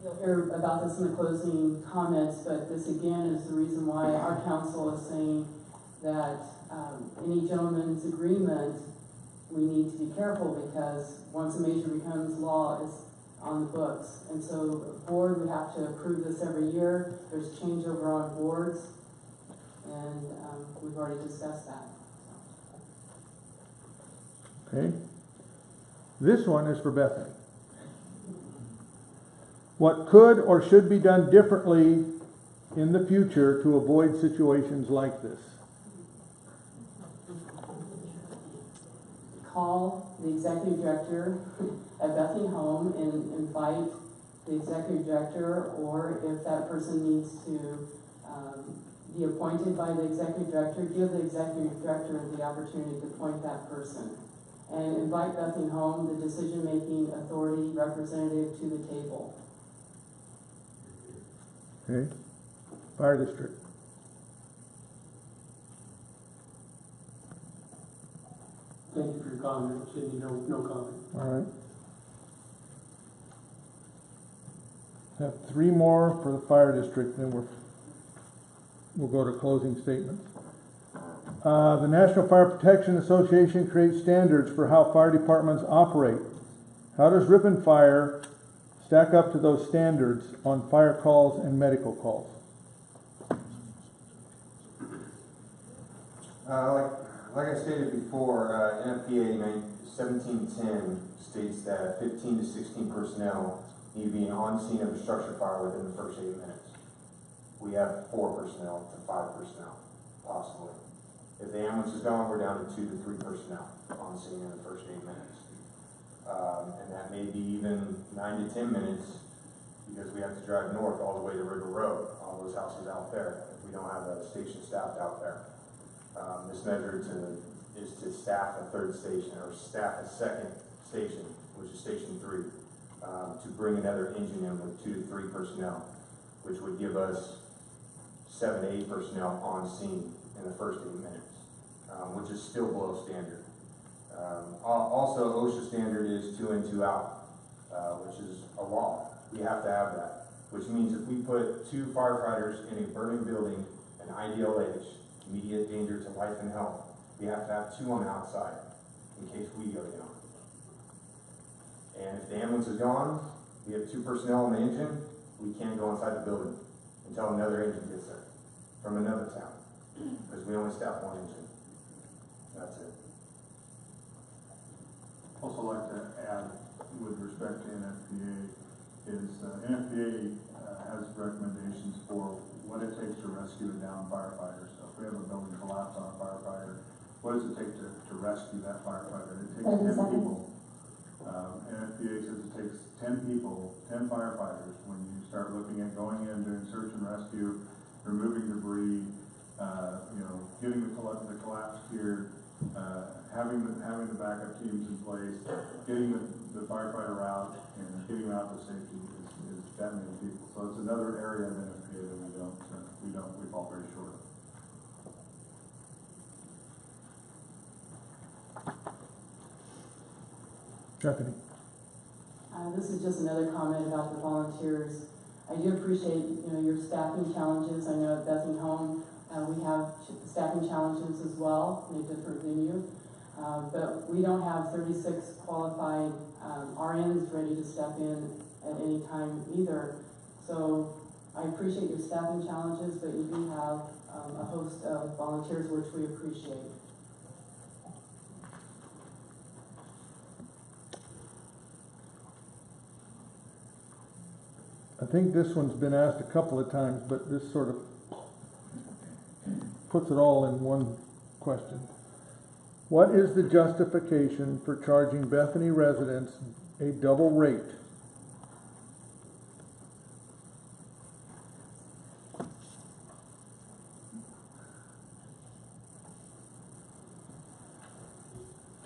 You'll hear about this in the closing comments, but this again is the reason why our council is saying that any gentleman's agreement, we need to be careful because once a measure becomes law, it's on the books. And so the board would have to approve this every year. There's changeover on boards, and we've already discussed that. Okay. This one is for Bethany. What could or should be done differently in the future to avoid situations like this? Call the executive director at Bethany Home and invite the executive director, or if that person needs to be appointed by the executive director, give the executive director the opportunity to appoint that person. And invite Bethany Home, the decision-making authority representative, to the table. Okay. Fire district. Thank you for your comment, Cindy. No comment. All right. Have 3 more for the fire district, then we'll go to closing statements. The National Fire Protection Association creates standards for how fire departments operate. How does Ripon Fire stack up to those standards on fire calls and medical calls? Like I stated before, NFPA 1710 states that 15 to 16 personnel need to be on scene of a structure fire within the first 8 minutes. We have 4 personnel to 5 personnel, possibly. If the ambulance is gone, we're down to 2 to 3 personnel on scene in the first 8 minutes. And that may be even 9 to 10 minutes because we have to drive north all the way to River Road, all those houses out there, if we don't have a station staffed out there. This measure is to staff a third station or staff a second station, which is station 3, to bring another engine in with 2 to 3 personnel, which would give us 7 to 8 personnel on scene in the first 8 minutes, which is still below standard. Also, OSHA standard is 2 in, 2 out, which is a law. We have to have that, which means if we put 2 firefighters in a burning building, an IDLH, immediate danger to life and health, we have to have 2 on the outside in case we go down. And if the ambulance is gone, we have 2 personnel on the engine, we can't go inside the building until another engine gets there from another town, because we only staff 1 engine. That's it. Also like to add, with respect to NFPA, is NFPA has recommendations for what it takes to rescue a downed firefighter. So if we have a building collapse on a firefighter, what does it take to rescue that firefighter? It takes 10 people. NFPA says it takes 10 people, 10 firefighters, when you start looking at going in, doing search and rescue, removing debris, getting the collapse cleared, having the backup teams in place, getting the firefighter out, and getting him out to safety is that many people. So it's another area of NFPA that we fall very short of. Stephanie? This is just another comment about the volunteers. I do appreciate, your staffing challenges. I know at Bethany Home, we have staffing challenges as well in a different venue. But we don't have 36 qualified RNs ready to step in at any time either. So I appreciate your staffing challenges, but you do have a host of volunteers, which we appreciate. I think this one's been asked a couple of times, but this sort of puts it all in one question. What is the justification for charging Bethany residents a double rate?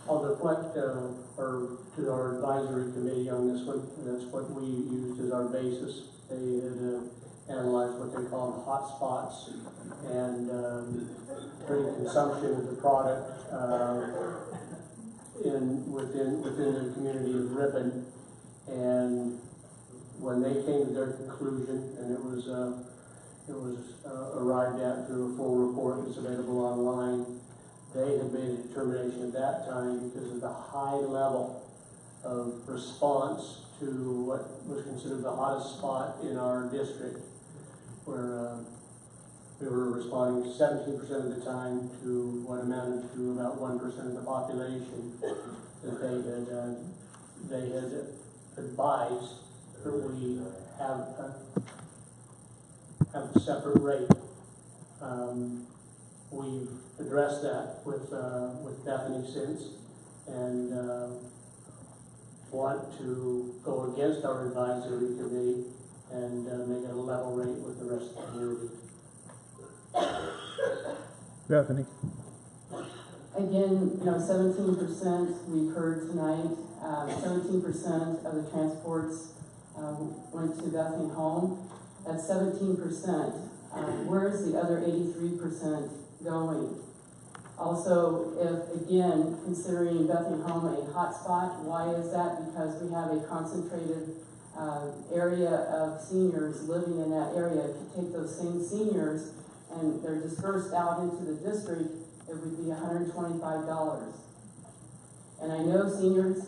I'll deflect to our advisory committee on this one. That's what we used as our basis. They had analyzed what they call hotspots and rate consumption of the product within the community of Ripon. And when they came to their conclusion, and it was arrived at through a full report that's available online, they had made a determination at that time because of the high level of response to what was considered the hottest spot in our district, where we were responding 17% of the time to what amounted to about 1% of the population, that they had advised that we have a separate rate. We've addressed that with Bethany since, and want to go against our advisory committee and make it a level rate with the rest of the community. Bethany? Again, 17% we've heard tonight. 17% of the transports went to Bethany Home. That's 17%. Where's the other 83% going? Also, if again, considering Bethany Home a hotspot, why is that? Because we have a concentrated area of seniors living in that area. If you take those same seniors and they're dispersed out into the district, it would be $125. And I know seniors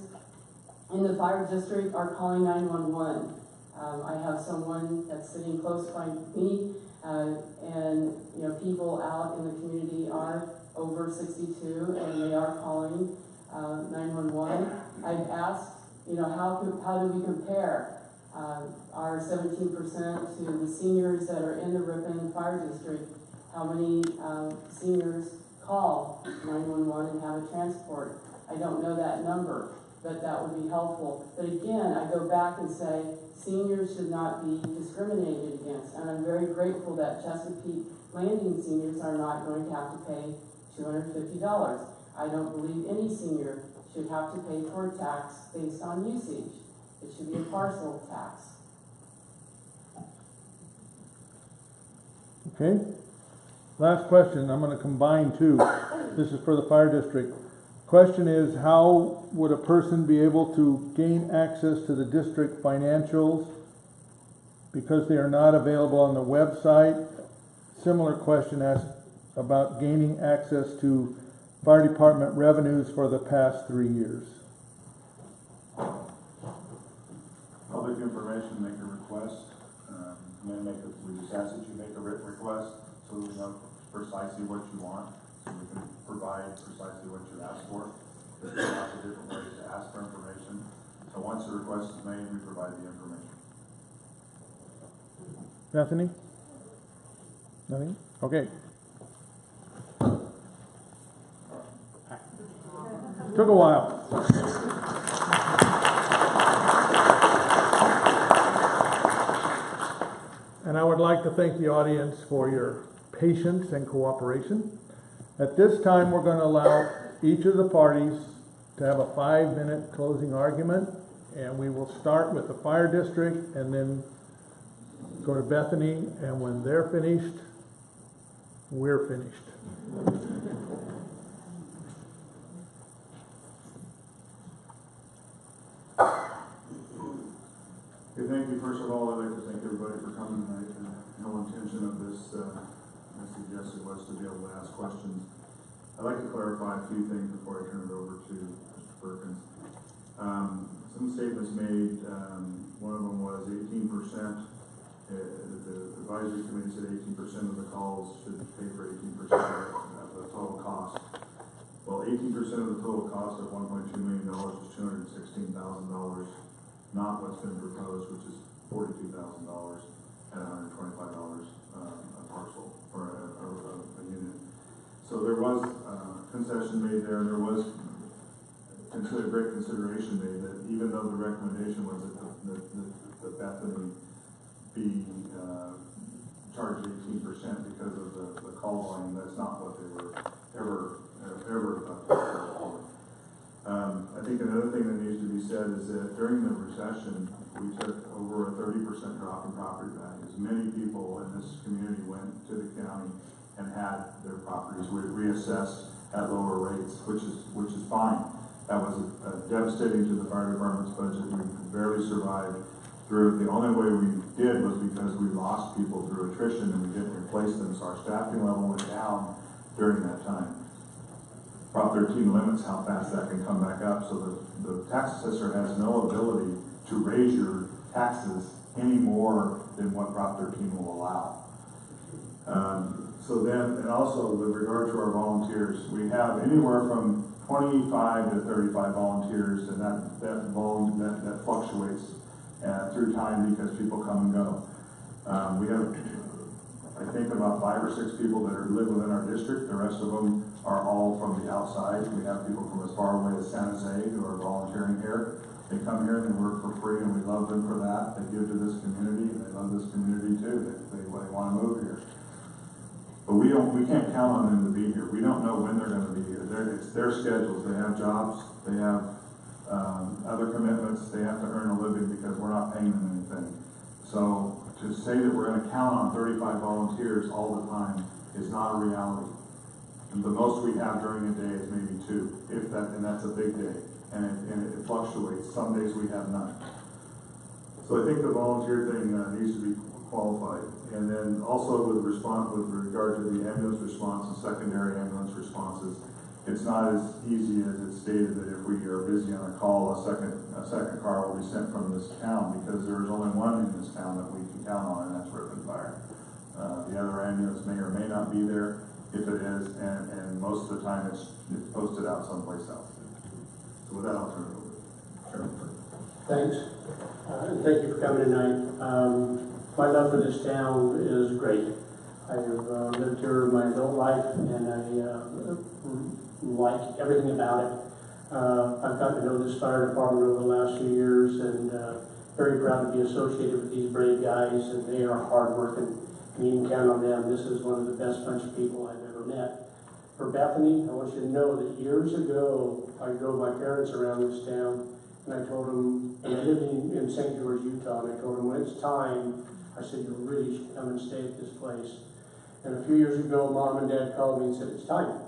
in the fire district are calling 911. I have someone that's sitting close by me, and, you know, people out in the community are over 62 and they are calling 911. I've asked, you know, how do we compare our 17% to the seniors that are in the Ripon Fire District? How many seniors call 911 and have a transport? I don't know that number, but that would be helpful. But again, I go back and say, seniors should not be discriminated against, and I'm very grateful that Chesapeake Landing seniors are not going to have to pay $250. I don't believe any senior should have to pay for a tax based on usage. It should be a parcel tax. Okay? Last question, I'm gonna combine two. This is for the fire district. Question is, how would a person be able to gain access to the district financials because they are not available on the website? Similar question asked about gaining access to fire department revenues for the past 3 years. Public information, make a request, and then we just ask that you make a written request so we know precisely what you want, so we can provide precisely what you ask for. There's lots of different ways to ask for information. So once the request is made, we provide the information. Bethany? Nothing? Okay. Took a while. And I would like to thank the audience for your patience and cooperation. At this time, we're going to allow each of the parties to have a 5-minute closing argument, and we will start with the fire district and then go to Bethany, and when they're finished, we're finished. Okay, thank you. First of all, I'd like to thank everybody for coming tonight. No intention of this, I suggested, was to be able to ask questions. I'd like to clarify a few things before I turn it over to Mr. Perkins. Some statements made, one of them was 18%. The advisory committee said 18% of the calls should pay for 18% of the total cost. Well, 18% of the total cost of $1.2 million is $216,000, not what's been proposed, which is $42,000 at $125 a parcel or a unit. So there was concession made there, and there was great consideration made that even though the recommendation was that Bethany be charged 18% because of the call volume, that's not what they were ever for. I think another thing that needs to be said is that during the recession, we took over a 30% drop in property values. Many people in this community went to the county and had their properties reassessed at lower rates, which is fine. That was devastating to the fire department's budget. We barely survived through it. The only way we did was because we lost people through attrition and we didn't replace them, so our staffing level went down during that time. Prop 13 limits how fast that can come back up, so the tax assessor has no ability to raise your taxes any more than what Prop 13 will allow. So then, and also with regard to our volunteers, we have anywhere from 25 to 35 volunteers, and that fluctuates through time because people come and go. We have, I think, about 5 or 6 people that live within our district. The rest of them are all from the outside. We have people from as far away as San Jose who are volunteering here. They come here and they work for free, and we love them for that. They give to this community, and they love this community too. They want to move here. But we can't count on them to be here. We don't know when they're going to be here. It's their schedules. They have jobs. They have other commitments. They have to earn a living because we're not paying them anything. So to say that we're going to count on 35 volunteers all the time is not a reality. And the most we have during a day is maybe 2, if that, and that's a big day. And it fluctuates. Some days we have none. So I think the volunteer thing needs to be qualified. And then also with regard to the ambulance response and secondary ambulance responses, it's not as easy as it's stated that if we are busy on a call, a second car will be sent from this town, because there is only one in this town that we can count on, and that's Ripon Fire. The other ambulance may or may not be there, if it is, and most of the time it's posted out someplace else. So with that, I'll turn it over. Sure. Thanks, and thank you for coming tonight. My love for this town is great. I have lived here my adult life, and I like everything about it. I've gotten to know this fire department over the last few years, and very proud to be associated with these brave guys, and they are hardworking. And you can count on them. This is one of the best bunch of people I've ever met. For Bethany, I want you to know that years ago, I drove my parents around this town, and I told them, and I lived in St. George, Utah, and I told them, when it's time, I said, you really should come and stay at this place. And a few years ago, Mom and Dad called me and said, it's time.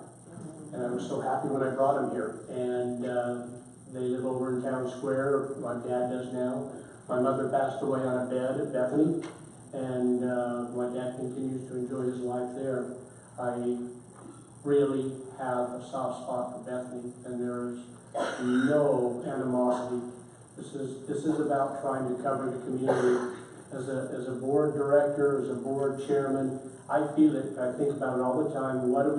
And I was so happy when I brought them here. And they live over in Town Square. My dad does now. My mother passed away on a bed at Bethany, and my dad continues to enjoy his life there. I really have a soft spot for Bethany, and there is no animosity. This is about trying to cover the community. As a board director, as a board chairman, I feel it. I think about it all the time. What are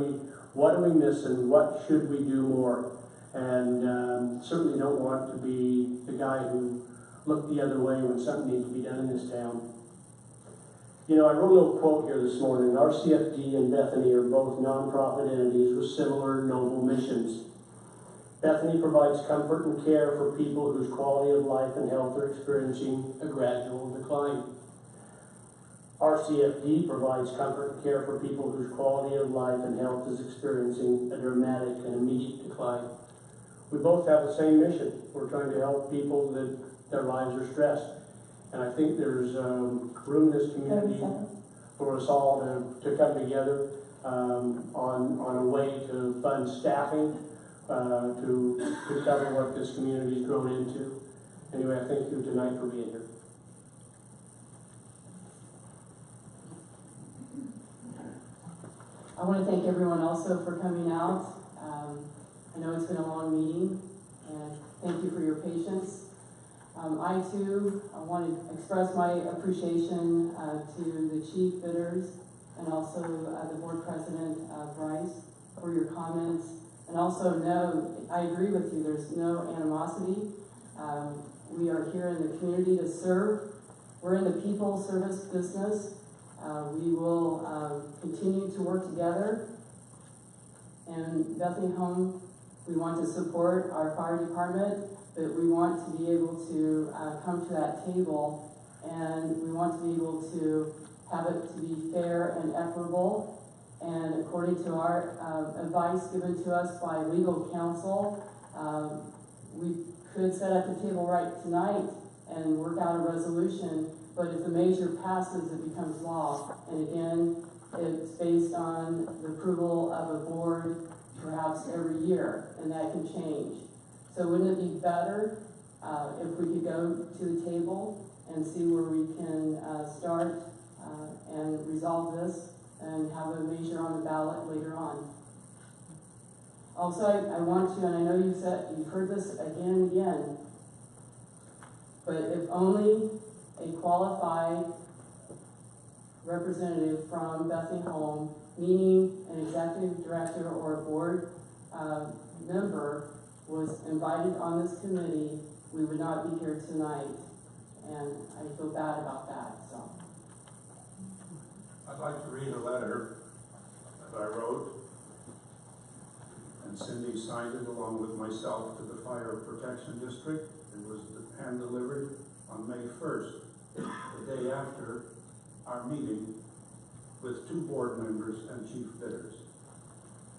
we missing? What should we do more? And certainly don't want to be the guy who looked the other way when something needs to be done in this town. You know, I wrote a little quote here this morning. RCFD and Bethany are both nonprofit entities with similar noble missions. Bethany provides comfort and care for people whose quality of life and health are experiencing a gradual decline. RCFD provides comfort and care for people whose quality of life and health is experiencing a dramatic and immediate decline. We both have the same mission. We're trying to help people that their lives are stressed. And I think there's room in this community for us all to come together on a way to fund staffing, to cover what this community's grown into. Anyway, I thank you tonight for being here. I want to thank everyone also for coming out. I know it's been a long meeting, and thank you for your patience. I too want to express my appreciation to the chief bidders and also the board president, Bryce, for your comments. And also I agree with you, there's no animosity. We are here in the community to serve. We're in the people service business. We will continue to work together. And Bethany Home, we want to support our fire department, but we want to be able to come to that table, and we want to be able to have it to be fair and equitable. And according to our advice given to us by legal counsel, we could sit at the table right tonight and work out a resolution, but if the measure passes, it becomes law. And again, it's based on the approval of a board perhaps every year, and that can change. So wouldn't it be better if we could go to the table and see where we can start and resolve this and have a measure on the ballot later on? Also, I want to, and I know you've heard this again and again, but if only a qualified representative from Bethany Home, meaning an executive director or a board member, was invited on this committee, we would not be here tonight. And I feel bad about that, so. I'd like to read a letter that I wrote, and Cindy signed it along with myself to the Fire Protection District. It was hand delivered on May 1st, the day after our meeting with 2 board members and chief bidders.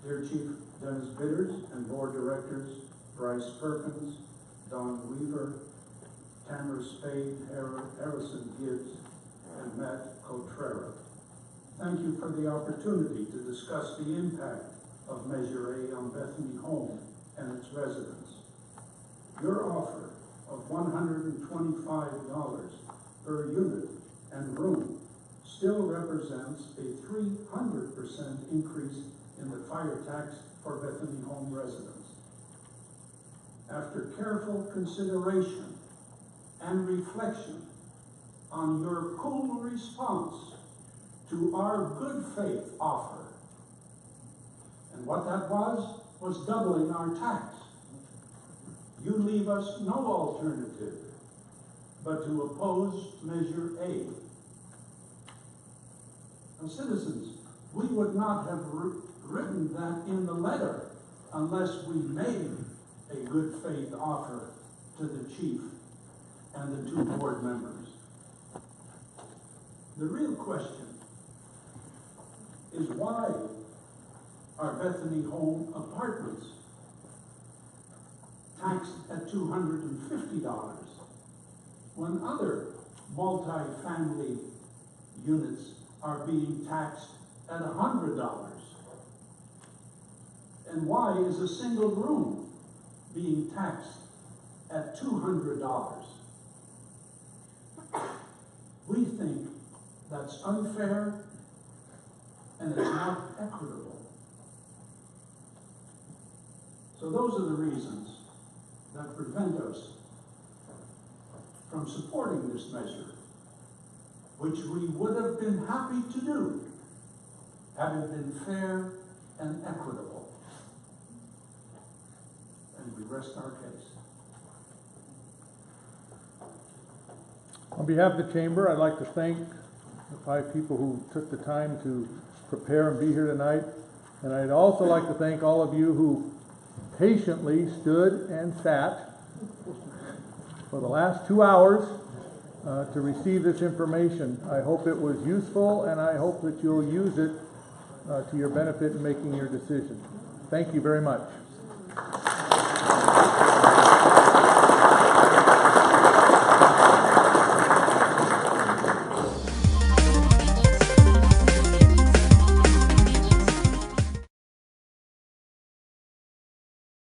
Dear Chief Dennis Bidders and board directors Bryce Perkins, Don Weaver, Tamara Spade, Harrison Gibbs, and Matt Cotrera. Thank you for the opportunity to discuss the impact of Measure A on Bethany Home and its residents. Your offer of $125 per unit and room still represents a 300% increase in the fire tax for Bethany Home residents. After careful consideration and reflection on your cool response to our good faith offer, and what that was doubling our tax, you leave us no alternative but to oppose Measure A. Now, citizens, we would not have written that in the letter unless we made a good faith offer to the chief and the 2 board members. The real question is, why are Bethany Home apartments taxed at $250 when other multi-family units are being taxed at $100? And why is a single room being taxed at $200? We think that's unfair and it's not equitable. So those are the reasons that prevent us from supporting this measure, which we would have been happy to do had it been fair and equitable. And we rest our case. On behalf of the chamber, I'd like to thank the 5 people who took the time to prepare and be here tonight. And I'd also like to thank all of you who patiently stood and sat for the last 2 hours to receive this information. I hope it was useful, and I hope that you'll use it to your benefit in making your decision. Thank you very much.